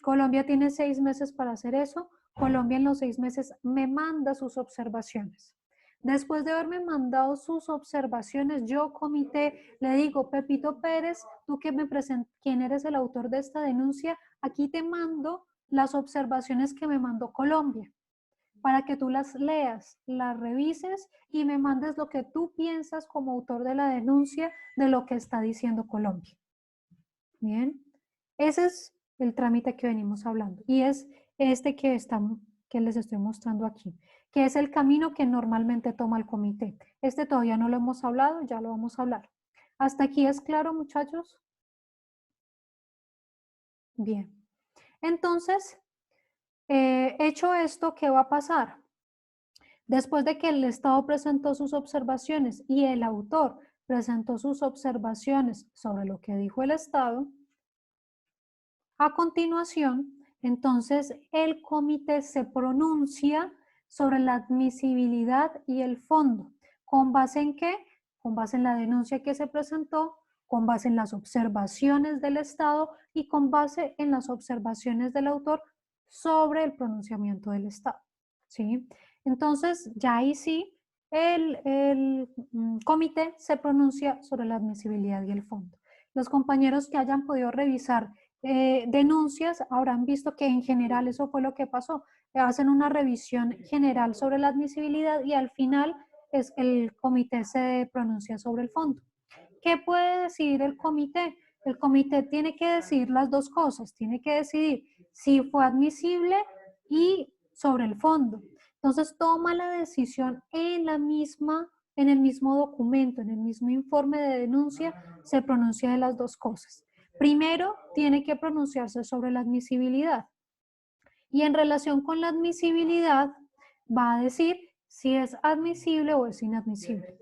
Colombia tiene 6 meses para hacer eso. Colombia en los 6 meses me manda sus observaciones. Después de haberme mandado sus observaciones, yo comité le digo, Pepito Pérez, tú que me presentas, ¿quién eres el autor de esta denuncia? Aquí te mando las observaciones que me mandó Colombia, para que tú las leas, las revises y me mandes lo que tú piensas como autor de la denuncia de lo que está diciendo Colombia. Bien, ese es el trámite que venimos hablando y es este que les estoy mostrando aquí, que es el camino que normalmente toma el comité. Este todavía no lo hemos hablado, ya lo vamos a hablar. ¿Hasta aquí es claro, muchachos? Bien. Entonces, hecho esto, ¿qué va a pasar? Después de que el Estado presentó sus observaciones y el autor presentó sus observaciones sobre lo que dijo el Estado, a continuación, entonces, el comité se pronuncia sobre la admisibilidad y el fondo. ¿Con base en qué? Con base en la denuncia que se presentó, con base en las observaciones del Estado y con base en las observaciones del autor sobre el pronunciamiento del Estado. ¿Sí? Entonces, ya ahí sí, el comité se pronuncia sobre la admisibilidad y el fondo. Los compañeros que hayan podido revisar denuncias habrán visto que en general eso fue lo que pasó. Hacen una revisión general sobre la admisibilidad y al final el comité se pronuncia sobre el fondo. ¿Qué puede decidir el comité? El comité tiene que decidir las dos cosas, tiene que decidir si fue admisible y sobre el fondo. Entonces toma la decisión en el mismo documento, en el mismo informe de denuncia, se pronuncia de las dos cosas. Primero, tiene que pronunciarse sobre la admisibilidad. Y en relación con la admisibilidad, va a decir si es admisible o es inadmisible.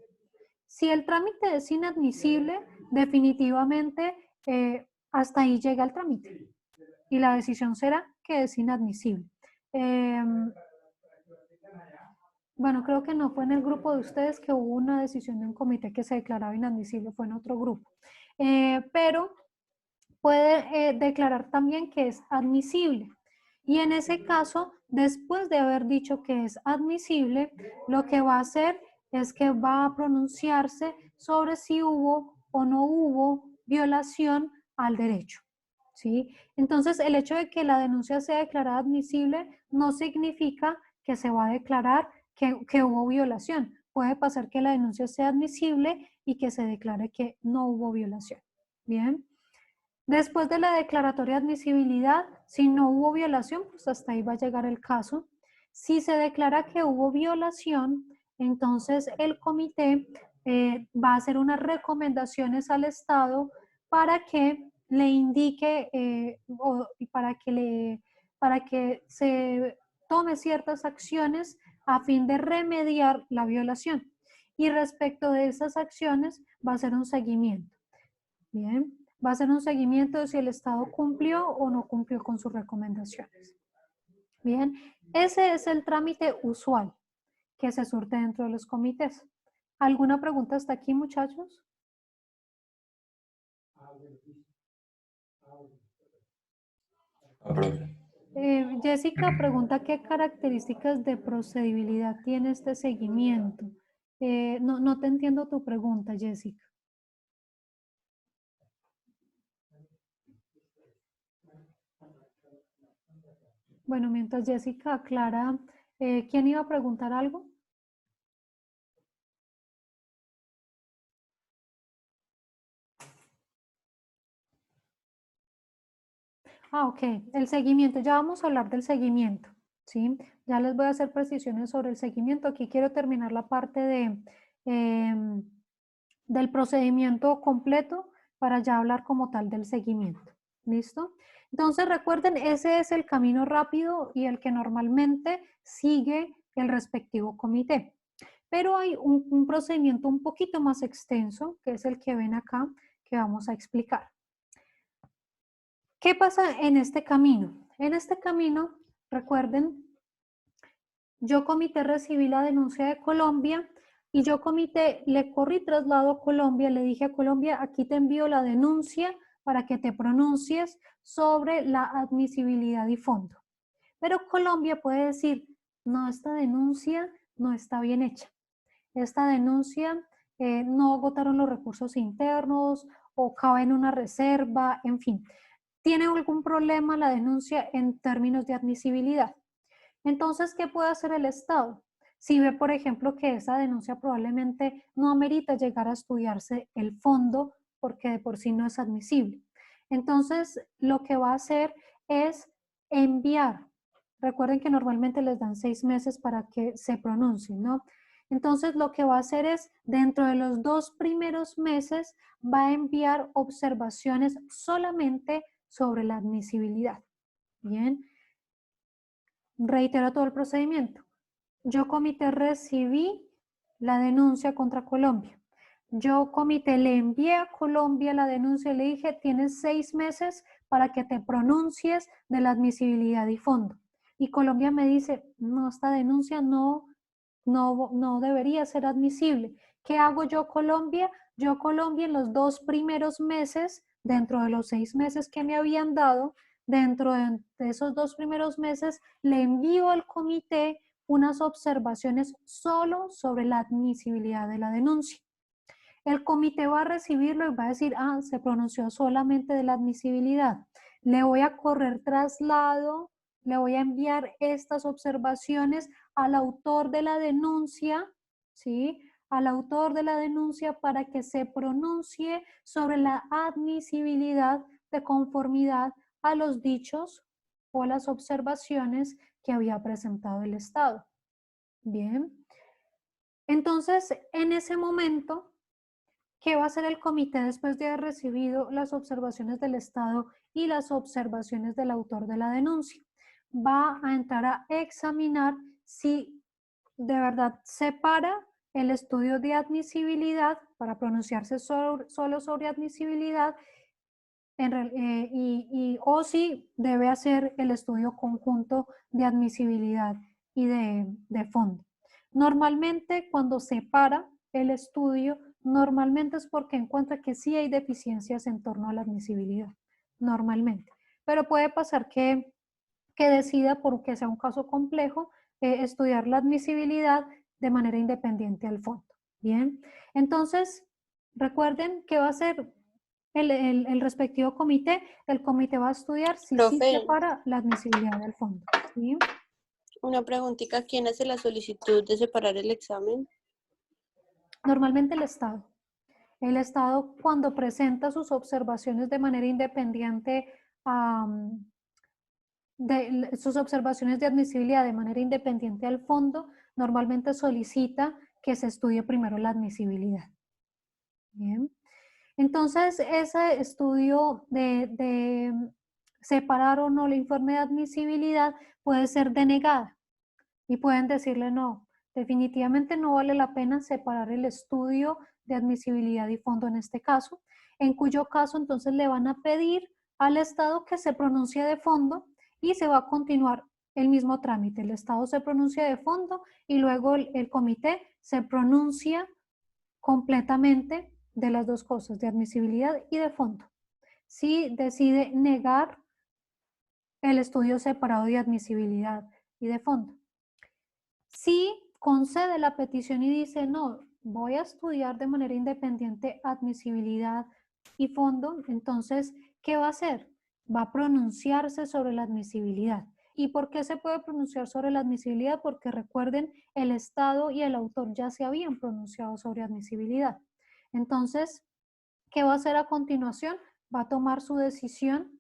Si el trámite es inadmisible, definitivamente hasta ahí llega el trámite. Y la decisión será que es inadmisible. Bueno, creo que no fue en el grupo de ustedes que hubo una decisión de un comité que se declaraba inadmisible, fue en otro grupo. Pero puede declarar también que es admisible. Y en ese caso, después de haber dicho que es admisible, lo que va a hacer es que va a pronunciarse sobre si hubo o no hubo violación al derecho. ¿Sí? Entonces, el hecho de que la denuncia sea declarada admisible no significa que se va a declarar que hubo violación. Puede pasar que la denuncia sea admisible y que se declare que no hubo violación. Bien. Después de la declaratoria de admisibilidad, si no hubo violación, pues hasta ahí va a llegar el caso. Si se declara que hubo violación, entonces el comité va a hacer unas recomendaciones al Estado para que le indique para que se tome ciertas acciones a fin de remediar la violación. Y respecto de esas acciones va a ser un seguimiento. Bien. Va a ser un seguimiento de si el Estado cumplió o no cumplió con sus recomendaciones. Bien, ese es el trámite usual que se surte dentro de los comités. ¿Alguna pregunta hasta aquí, muchachos? Jessica pregunta qué características de procedibilidad tiene este seguimiento. No te entiendo tu pregunta, Jessica. Bueno, mientras Jessica aclara, ¿quién iba a preguntar algo? Ah, ok, el seguimiento, ya vamos a hablar del seguimiento, ¿sí? Ya les voy a hacer precisiones sobre el seguimiento. Aquí quiero terminar la parte del procedimiento completo para ya hablar como tal del seguimiento, ¿listo? Entonces recuerden, ese es el camino rápido y el que normalmente sigue el respectivo comité. Pero hay un procedimiento un poquito más extenso, que es el que ven acá, que vamos a explicar. ¿Qué pasa en este camino? En este camino, recuerden, yo comité recibí la denuncia de Colombia y yo comité le corrí traslado a Colombia, le dije a Colombia, aquí te envío la denuncia para que te pronuncies sobre la admisibilidad y fondo. Pero Colombia puede decir, no, esta denuncia no está bien hecha. Esta denuncia no agotaron los recursos internos o cabe en una reserva, en fin. ¿Tiene algún problema la denuncia en términos de admisibilidad? Entonces, ¿qué puede hacer el Estado? Si ve, por ejemplo, que esa denuncia probablemente no amerita llegar a estudiarse el fondo porque de por sí no es admisible. Entonces, lo que va a hacer es enviar. Recuerden que normalmente les dan 6 meses para que se pronuncien, ¿no? Entonces, lo que va a hacer es, dentro de los 2 primeros meses, va a enviar observaciones solamente sobre la admisibilidad. Bien. Reitero todo el procedimiento. Yo comité recibí la denuncia contra Colombia. Yo comité le envié a Colombia la denuncia y le dije, tienes 6 meses para que te pronuncies de la admisibilidad y fondo. Y Colombia me dice, no, esta denuncia no debería ser admisible. ¿Qué hago yo, Colombia? Yo, Colombia, en los 2 primeros meses, dentro de los 6 meses que me habían dado, dentro de esos 2 primeros meses, le envío al comité unas observaciones solo sobre la admisibilidad de la denuncia. El comité va a recibirlo y va a decir, ah, se pronunció solamente de la admisibilidad. Le voy a correr traslado, le voy a enviar estas observaciones al autor de la denuncia, ¿sí? Al autor de la denuncia para que se pronuncie sobre la admisibilidad de conformidad a los dichos o las observaciones que había presentado el Estado. Bien. Entonces, en ese momento, ¿qué va a hacer el comité después de haber recibido las observaciones del Estado y las observaciones del autor de la denuncia? Va a entrar a examinar si de verdad separa el estudio de admisibilidad para pronunciarse solo sobre admisibilidad o si debe hacer el estudio conjunto de admisibilidad y de fondo. Normalmente cuando separa el estudio, normalmente es porque encuentra que sí hay deficiencias en torno a la admisibilidad, normalmente. Pero puede pasar que decida, porque sea un caso complejo, estudiar la admisibilidad de manera independiente al fondo. Bien, entonces recuerden que va a ser el respectivo comité. El comité va a estudiar si sí separa la admisibilidad del fondo. ¿Sí? Una preguntita, ¿quién hace la solicitud de separar el examen? Normalmente el Estado. El Estado, cuando presenta sus observaciones de manera independiente, sus observaciones de admisibilidad de manera independiente al fondo, normalmente solicita que se estudie primero la admisibilidad. Bien. Entonces, ese estudio de separar o no el informe de admisibilidad puede ser denegada y pueden decirle no, definitivamente no vale la pena separar el estudio de admisibilidad y fondo en este caso, en cuyo caso entonces le van a pedir al Estado que se pronuncie de fondo y se va a continuar el mismo trámite. El Estado se pronuncia de fondo y luego el comité se pronuncia completamente de las dos cosas, de admisibilidad y de fondo. Si decide negar el estudio separado de admisibilidad y de fondo. Si concede la petición y dice, no, voy a estudiar de manera independiente admisibilidad y fondo, entonces, ¿qué va a hacer? Va a pronunciarse sobre la admisibilidad. ¿Y por qué se puede pronunciar sobre la admisibilidad? Porque recuerden, el Estado y el autor ya se habían pronunciado sobre admisibilidad. Entonces, ¿qué va a hacer a continuación? Va a tomar su decisión,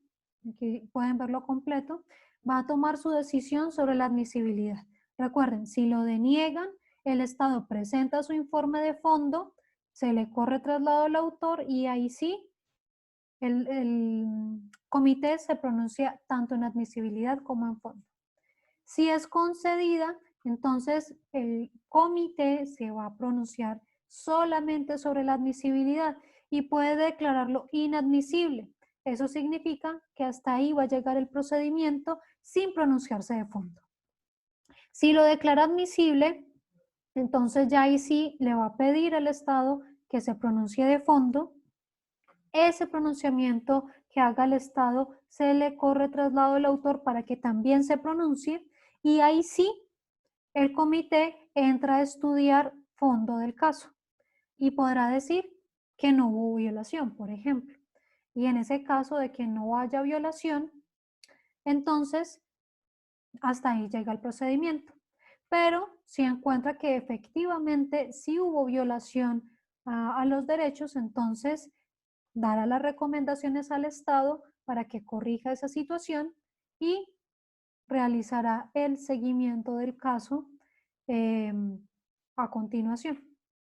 aquí pueden verlo completo, va a tomar su decisión sobre la admisibilidad. Recuerden, si lo deniegan, el Estado presenta su informe de fondo, se le corre traslado al autor y ahí sí, el comité se pronuncia tanto en admisibilidad como en fondo. Si es concedida, entonces el comité se va a pronunciar solamente sobre la admisibilidad y puede declararlo inadmisible. Eso significa que hasta ahí va a llegar el procedimiento sin pronunciarse de fondo. Si lo declara admisible, entonces ya ahí sí le va a pedir al Estado que se pronuncie de fondo. Ese pronunciamiento que haga el Estado se le corre traslado al autor para que también se pronuncie y ahí sí el comité entra a estudiar fondo del caso y podrá decir que no hubo violación, por ejemplo. Y en ese caso de que no haya violación, entonces hasta ahí llega el procedimiento. Pero si encuentra que efectivamente sí hubo violación a los derechos, entonces dará las recomendaciones al Estado para que corrija esa situación y realizará el seguimiento del caso a continuación.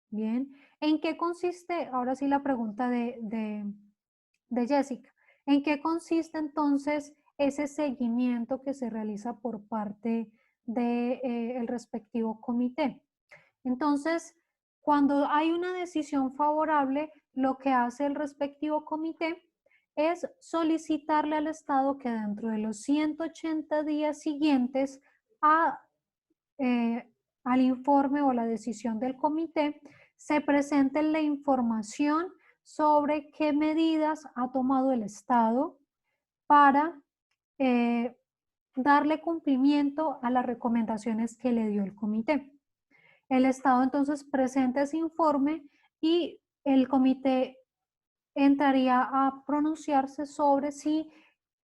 Bien, ¿en qué consiste? Ahora sí la pregunta de Jessica. ¿En qué consiste entonces ese seguimiento que se realiza por parte del respectivo comité? Entonces, cuando hay una decisión favorable, lo que hace el respectivo comité es solicitarle al Estado que dentro de los 180 días siguientes al informe o la decisión del comité se presente la información sobre qué medidas ha tomado el Estado para darle cumplimiento a las recomendaciones que le dio el comité. El Estado entonces presenta ese informe y el comité entraría a pronunciarse sobre si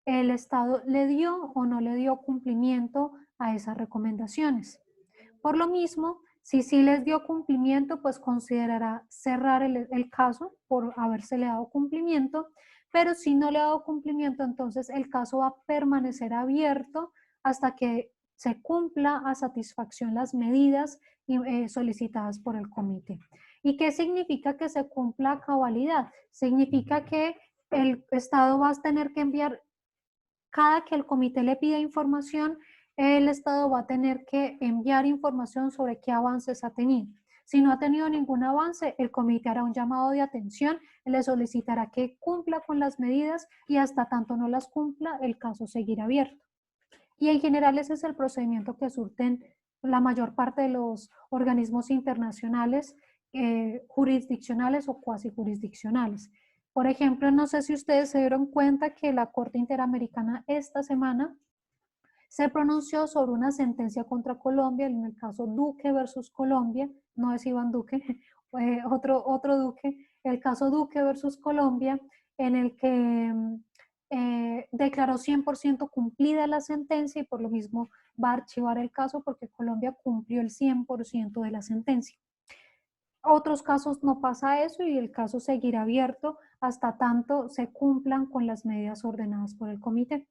el Estado le dio o no le dio cumplimiento a esas recomendaciones. Por lo mismo, si sí les dio cumplimiento, pues considerará cerrar el caso por habérsele dado cumplimiento, pero si no le ha dado cumplimiento, entonces el caso va a permanecer abierto hasta que se cumpla a satisfacción las medidas solicitadas por el comité. ¿Y qué significa que se cumpla a cabalidad? Significa que el Estado va a tener que enviar, cada que el comité le pida información, el Estado va a tener que enviar información sobre qué avances ha tenido. Si no ha tenido ningún avance, el comité hará un llamado de atención, le solicitará que cumpla con las medidas y hasta tanto no las cumpla, el caso seguirá abierto. Y en general ese es el procedimiento que surten la mayor parte de los organismos internacionales, jurisdiccionales o cuasi jurisdiccionales. Por ejemplo, no sé si ustedes se dieron cuenta que la Corte Interamericana esta semana se pronunció sobre una sentencia contra Colombia en el caso Duque versus Colombia, no es Iván Duque, otro Duque, el caso Duque versus Colombia, en el que declaró 100% cumplida la sentencia y por lo mismo va a archivar el caso porque Colombia cumplió el 100% de la sentencia. Otros casos no pasa eso y el caso seguirá abierto hasta tanto se cumplan con las medidas ordenadas por el comité.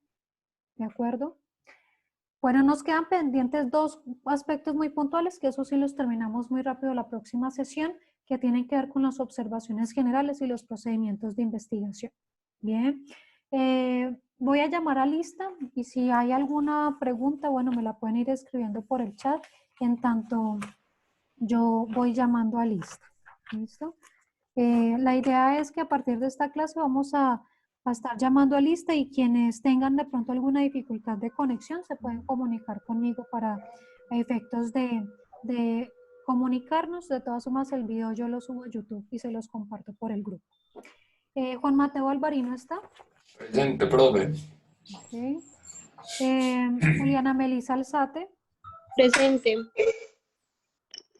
¿De acuerdo? Bueno, nos quedan pendientes dos aspectos muy puntuales, que eso sí los terminamos muy rápido la próxima sesión, que tienen que ver con las observaciones generales y los procedimientos de investigación. Bien, voy a llamar a lista y si hay alguna pregunta, bueno, me la pueden ir escribiendo por el chat, en tanto yo voy llamando a lista. ¿Listo? La idea es que a partir de esta clase vamos a estar llamando a lista y quienes tengan de pronto alguna dificultad de conexión se pueden comunicar conmigo para efectos de comunicarnos. De todas formas, el video yo lo subo a YouTube y se los comparto por el grupo. Juan Mateo Alvarino está. Presente, profe. Okay. Juliana Melisa Alzate. Presente.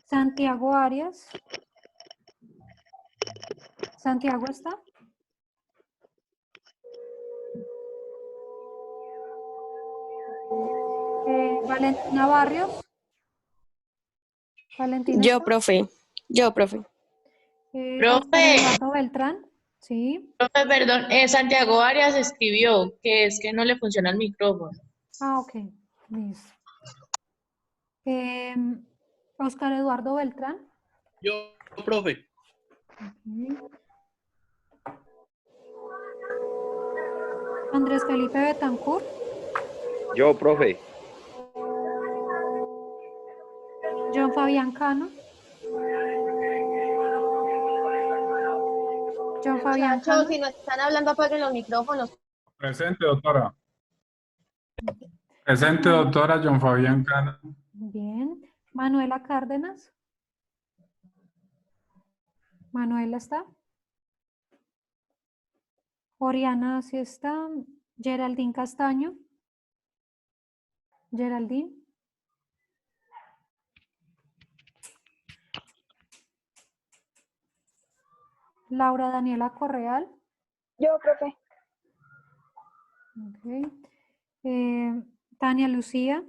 Santiago Arias. ¿Santiago está? Valentina Barrios. Valentina. Yo, ¿está? profe. Yo, profe. Oscar Eduardo Beltrán. Sí. Profe, perdón, Santiago Arias escribió que es que no le funciona el micrófono. Ah, ok. Listo. Oscar Eduardo Beltrán. Yo, profe. Okay. Andrés Felipe Betancourt. Yo, profe. John Fabián Cano. John Fabián Cano. Muchachos, si no están hablando, apaguen los micrófonos. Presente, doctora. Presente, doctora John Fabián Cano. Bien. Manuela Cárdenas. Manuela está. Oriana sí está. Geraldine Castaño. Geraldine. Laura Daniela Correal. Yo, profe. Ok. Tania Lucía.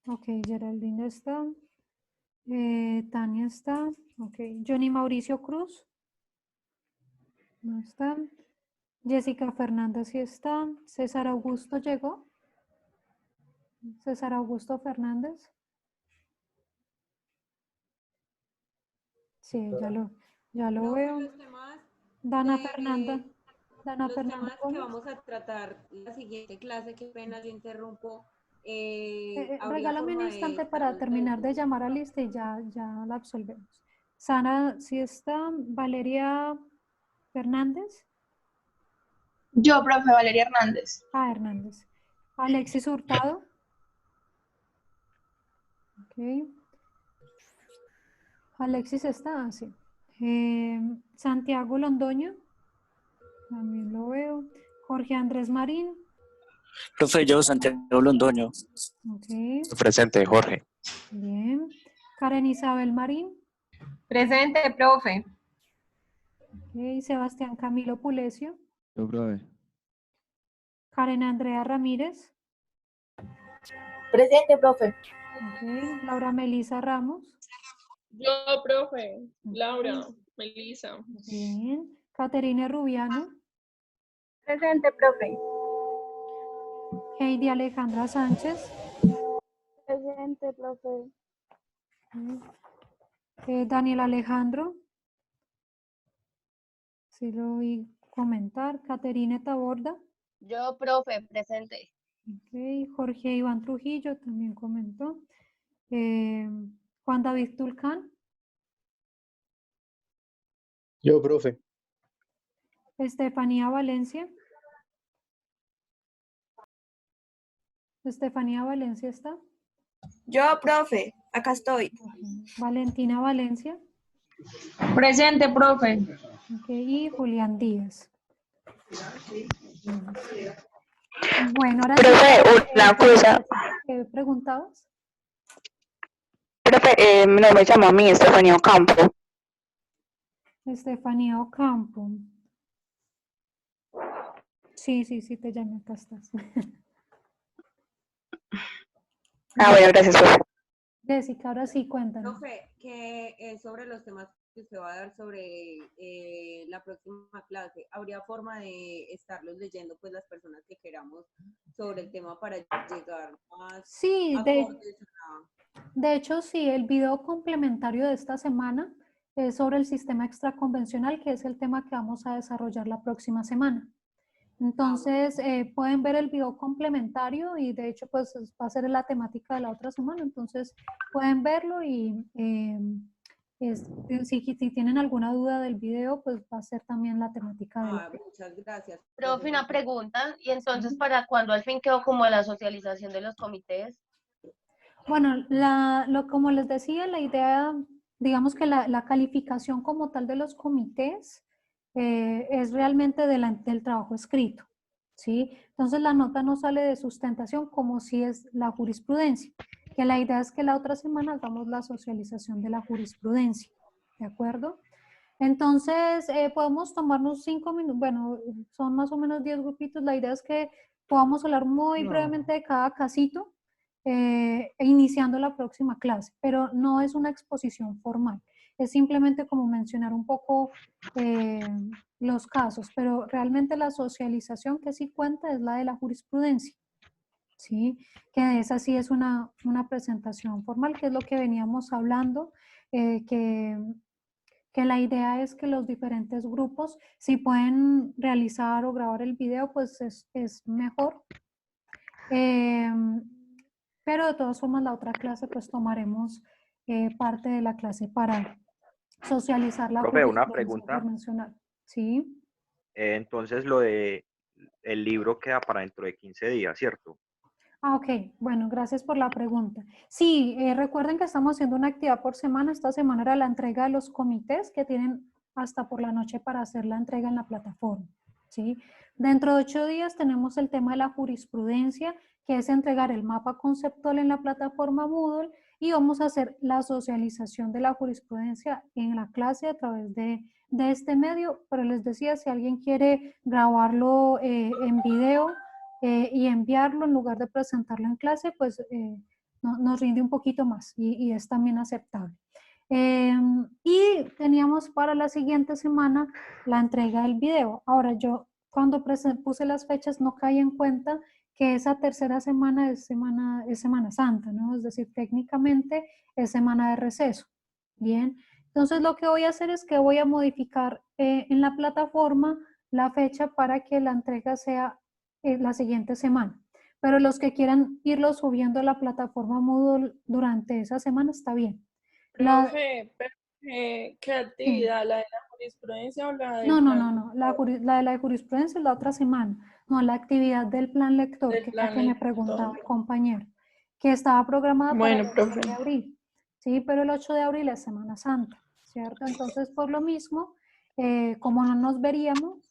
Ok, Geraldine está. Tania está. Ok. Johnny Mauricio Cruz. No está. Jessica Fernández sí está. César Augusto llegó. César Augusto Fernández. Sí, ya lo veo. Dana Fernanda. Dana Los Fernanda temas que Gómez. vamos a tratar la siguiente clase, qué pena yo interrumpo. Regálame un instante para terminar de llamar a lista y ya la absolvemos. Sana, ¿sí está? Valeria Fernández. Yo, profe, Valeria Hernández. Ah, Hernández. Alexis Hurtado. Ok. Alexis está, sí. Santiago Londoño. También lo veo. Jorge Andrés Marín. Profe, yo, Santiago Londoño. Ok. Presente, Jorge. Bien. Karen Isabel Marín. Presente, profe. Ok. Sebastián Camilo Pulesio. Yo, profe. Karen Andrea Ramírez. Presente, profe. Ok. Laura Melisa Ramos. Yo, profe. Laura, Melisa. Bien. Caterina Rubiano. Presente, profe. Heidi Alejandra Sánchez. Presente, profe. Daniel Alejandro. Sí lo oí comentar. Caterina Taborda. Yo, profe, presente. Okay. Jorge Iván Trujillo también comentó. Juan David Tulcán. Yo, profe. Estefanía Valencia. Estefanía Valencia está. Yo, profe, acá estoy. Valentina Valencia. Presente, profe. Y Julián Díaz. Bueno, ahora profe, una cosa. ¿Qué preguntabas? Profe, no me llamo a mí, Estefanía Ocampo. Estefanía Ocampo. Sí, te llamé, acá estás. Bueno, gracias, profe. Jessica, ahora sí, cuéntanos. Profe, que sobre los temas que usted va a dar sobre la próxima clase, ¿habría forma de estarlos leyendo pues las personas que queramos sobre el tema para llegar más sí, acordes de hecho, sí, el video complementario de esta semana es sobre el sistema extraconvencional, que es el tema que vamos a desarrollar la próxima semana. Entonces, pueden ver el video complementario y de hecho, pues va a ser la temática de la otra semana. Entonces, pueden verlo y si tienen alguna duda del video, pues va a ser también la temática del muchas gracias. Profe, una pregunta. ¿Y entonces para cuándo al fin quedó como la socialización de los comités? Bueno, como les decía, la idea, digamos que la calificación como tal de los comités es realmente del trabajo escrito, ¿sí? Entonces la nota no sale de sustentación como si es la jurisprudencia, que la idea es que la otra semana hagamos la socialización de la jurisprudencia, ¿de acuerdo? Entonces podemos tomarnos 5 minutos, bueno, son más o menos 10 grupitos, la idea es que podamos hablar muy brevemente de cada casito, iniciando la próxima clase, pero no es una exposición formal, es simplemente como mencionar un poco los casos, pero realmente la socialización que sí cuenta es la de la jurisprudencia, ¿sí? Que esa sí es una presentación formal, que es lo que veníamos hablando, que la idea es que los diferentes grupos, si pueden realizar o grabar el video, pues es mejor. Pero de todas formas, la otra clase, pues tomaremos parte de la clase para socializar la Profe, una jurisprudencia pregunta. internacional. ¿Sí? Entonces lo de el libro queda para dentro de 15 días, ¿cierto? Ah, ok. Bueno, gracias por la pregunta. Sí, recuerden que estamos haciendo una actividad por semana. Esta semana era la entrega de los comités que tienen hasta por la noche para hacer la entrega en la plataforma. ¿Sí? Dentro de 8 días tenemos el tema de la jurisprudencia, que es entregar el mapa conceptual en la plataforma Moodle, y vamos a hacer la socialización de la jurisprudencia en la clase a través de este medio. Pero les decía, si alguien quiere grabarlo en video, y enviarlo en lugar de presentarlo en clase, pues nos rinde un poquito más y es también aceptable. Y teníamos para la siguiente semana la entrega del video. Ahora yo cuando puse las fechas no caí en cuenta que esa tercera semana es Semana Santa, ¿no? Es decir, técnicamente es semana de receso. Bien, entonces lo que voy a hacer es que voy a modificar en la plataforma la fecha para que la entrega sea la siguiente semana. Pero los que quieran irlo subiendo a la plataforma Moodle durante esa semana está bien. Profe, pero, ¿qué actividad? ¿La de la jurisprudencia o la del No. La de la jurisprudencia es la otra semana. No, la actividad del plan lector, que es la que me preguntaba el compañero, que estaba programada para el 8 de abril. Sí, pero el 8 de abril es Semana Santa, ¿cierto? Entonces, por lo mismo, como no nos veríamos,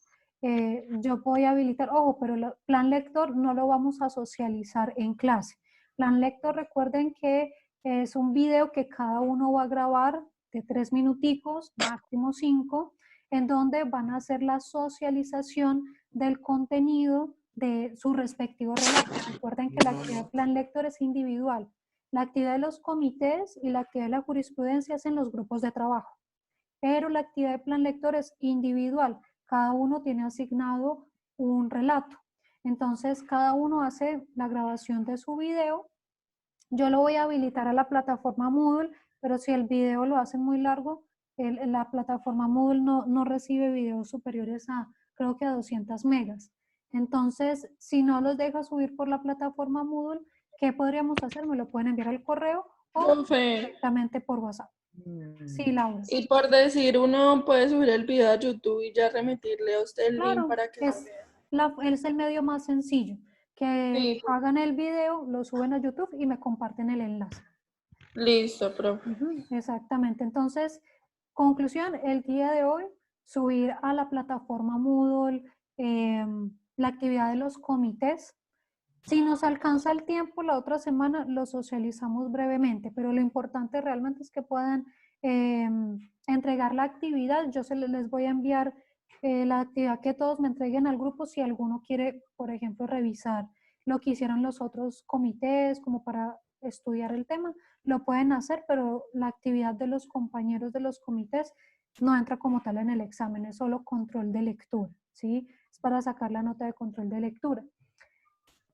yo voy a habilitar, ojo, pero el plan lector no lo vamos a socializar en clase. Plan lector, recuerden que es un video que cada uno va a grabar de 3 minuticos, máximo 5, en donde van a hacer la socialización del contenido de su respectivo relato. Recuerden que la actividad de plan lector es individual. La actividad de los comités y la actividad de la jurisprudencia es en los grupos de trabajo. Pero la actividad de plan lector es individual. Cada uno tiene asignado un relato. Entonces, cada uno hace la grabación de su video. Yo lo voy a habilitar a la plataforma Moodle, pero si el video lo hacen muy largo, la plataforma Moodle no recibe videos superiores a, creo que a 200 megas. Entonces, si no los deja subir por la plataforma Moodle, ¿qué podríamos hacer? Me lo pueden enviar al correo o directamente por WhatsApp. Sí, Laura. Y por decir, uno puede subir el video a YouTube y ya remitirle a usted el link para que es el medio más sencillo. Que hagan el video, lo suben a YouTube y me comparten el enlace. Listo, profe. Exactamente. Entonces, conclusión, el día de hoy, subir a la plataforma Moodle la actividad de los comités. Si nos alcanza el tiempo, la otra semana lo socializamos brevemente, pero lo importante realmente es que puedan entregar la actividad. Yo les voy a enviar la actividad que todos me entreguen al grupo. Si alguno quiere, por ejemplo, revisar lo que hicieron los otros comités, como para estudiar el tema, lo pueden hacer, pero la actividad de los compañeros de los comités no entra como tal en el examen, es solo control de lectura, ¿sí? Es para sacar la nota de control de lectura.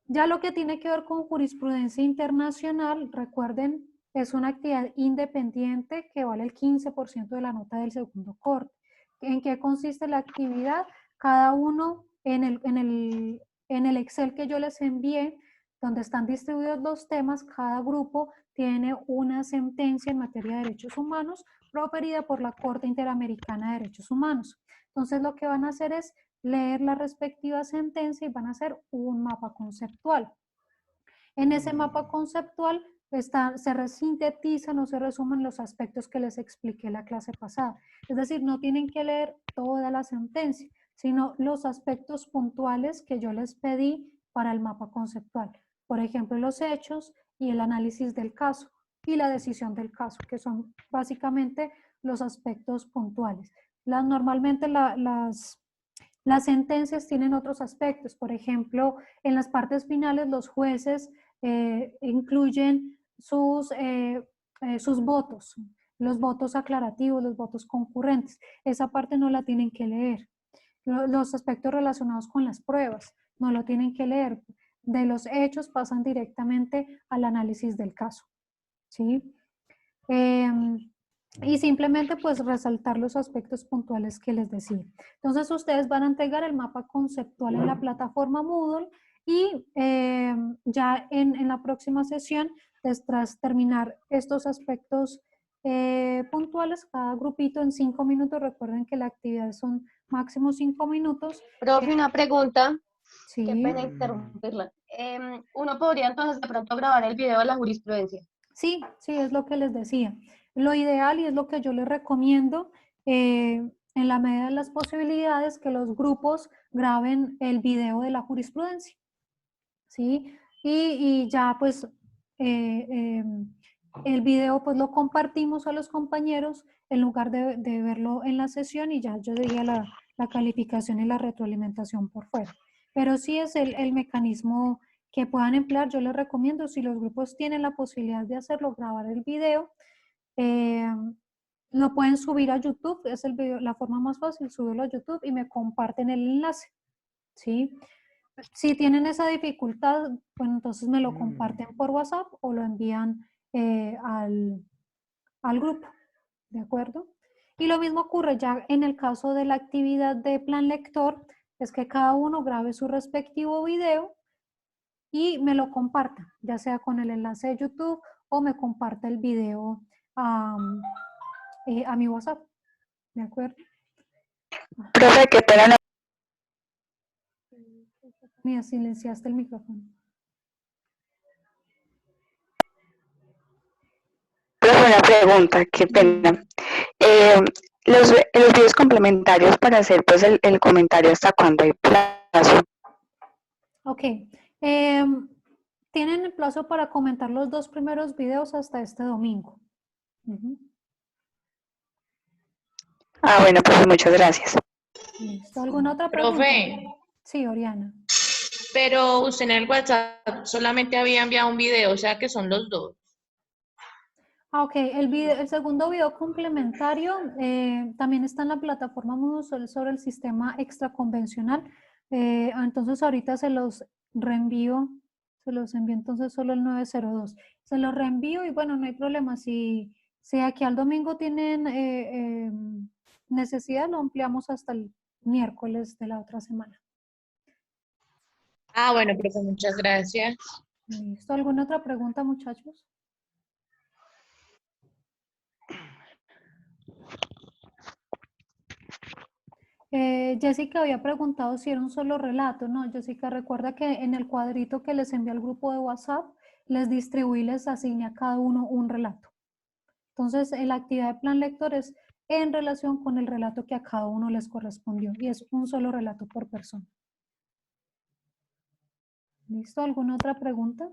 Ya lo que tiene que ver con jurisprudencia internacional, recuerden, es una actividad independiente que vale el 15% de la nota del segundo corte. ¿En qué consiste la actividad? Cada uno en el Excel que yo les envié, donde están distribuidos los temas, cada grupo tiene una sentencia en materia de derechos humanos proferida por la Corte Interamericana de Derechos Humanos. Entonces lo que van a hacer es leer la respectiva sentencia y van a hacer un mapa conceptual. En ese mapa conceptual se resintetizan o se resumen los aspectos que les expliqué la clase pasada. Es decir, no tienen que leer toda la sentencia, sino los aspectos puntuales que yo les pedí para el mapa conceptual. Por ejemplo, los hechos y el análisis del caso y la decisión del caso, que son básicamente los aspectos puntuales. Normalmente Las sentencias tienen otros aspectos. Por ejemplo, en las partes finales los jueces incluyen sus votos, los votos aclarativos, los votos concurrentes. Esa parte no la tienen que leer. Los aspectos relacionados con las pruebas no lo tienen que leer. De los hechos pasan directamente al análisis del caso, ¿sí? Y simplemente pues resaltar los aspectos puntuales que les decía. Entonces ustedes van a entregar el mapa conceptual en la plataforma Moodle y ya en la próxima sesión, tras terminar estos aspectos puntuales, cada grupito en 5 minutos, recuerden que la actividad son máximo 5 minutos. Profe, una pregunta. Sí. Qué pena interrumpirla. ¿Uno podría entonces de pronto grabar el video de la jurisprudencia? Sí, sí, es lo que les decía. Lo ideal y es lo que yo les recomiendo, en la medida de las posibilidades, que los grupos graben el video de la jurisprudencia, ¿sí? Y ya pues el video pues lo compartimos a los compañeros en lugar de verlo en la sesión y ya yo diría la calificación y la retroalimentación por fuera. Pero sí es el mecanismo que puedan emplear. Yo les recomiendo, si los grupos tienen la posibilidad de hacerlo, grabar el video. Lo pueden subir a YouTube, es el video, la forma más fácil, subirlo a YouTube y me comparten el enlace, ¿sí? Si tienen esa dificultad, bueno, entonces me lo comparten por WhatsApp o lo envían al grupo, ¿de acuerdo? Y lo mismo ocurre ya en el caso de la actividad de plan lector, es que cada uno grabe su respectivo video y me lo comparta, ya sea con el enlace de YouTube o me comparta el video a mi WhatsApp, ¿de acuerdo? Profe, qué pena. Mira, silenciaste el micrófono. Profe, una pregunta, qué pena. Los videos complementarios para hacer pues el comentario, ¿hasta cuándo hay plazo? Ok. Tienen el plazo para comentar los 2 primeros videos hasta este domingo. Bueno, pues muchas gracias. ¿Listo? ¿Alguna otra pregunta? Profe. Sí, Oriana. Pero usted en el WhatsApp solamente había enviado un video, o sea que son los 2. Ok, el segundo video complementario también está en la plataforma Moodle sobre el sistema extraconvencional. Entonces ahorita se los reenvío, entonces solo el 902. Se los reenvío y bueno, no hay problema. Si aquí al domingo tienen necesidad, lo ampliamos hasta el miércoles de la otra semana. Bueno, profe, muchas gracias. ¿Listo? ¿Alguna otra pregunta, muchachos? Jessica había preguntado si era un solo relato. No, Jessica, recuerda que en el cuadrito que les envié al grupo de WhatsApp, les distribuí, les asigné a cada uno un relato. Entonces, la actividad de plan lector es en relación con el relato que a cada uno les correspondió y es un solo relato por persona. ¿Listo? ¿Alguna otra pregunta?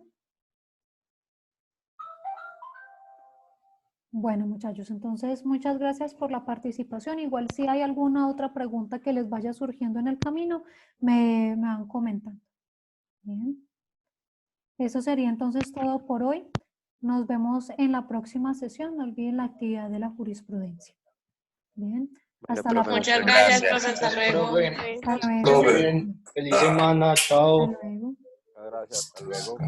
Bueno, muchachos, entonces muchas gracias por la participación. Igual si hay alguna otra pregunta que les vaya surgiendo en el camino, me van comentando. Bien. Eso sería entonces todo por hoy. Nos vemos en la próxima sesión. No olviden la actividad de la jurisprudencia. Bien. Hasta la próxima. Muchas gracias, profe. Hasta luego. Hasta luego. Feliz semana, chao. Hasta luego. Gracias, hasta luego.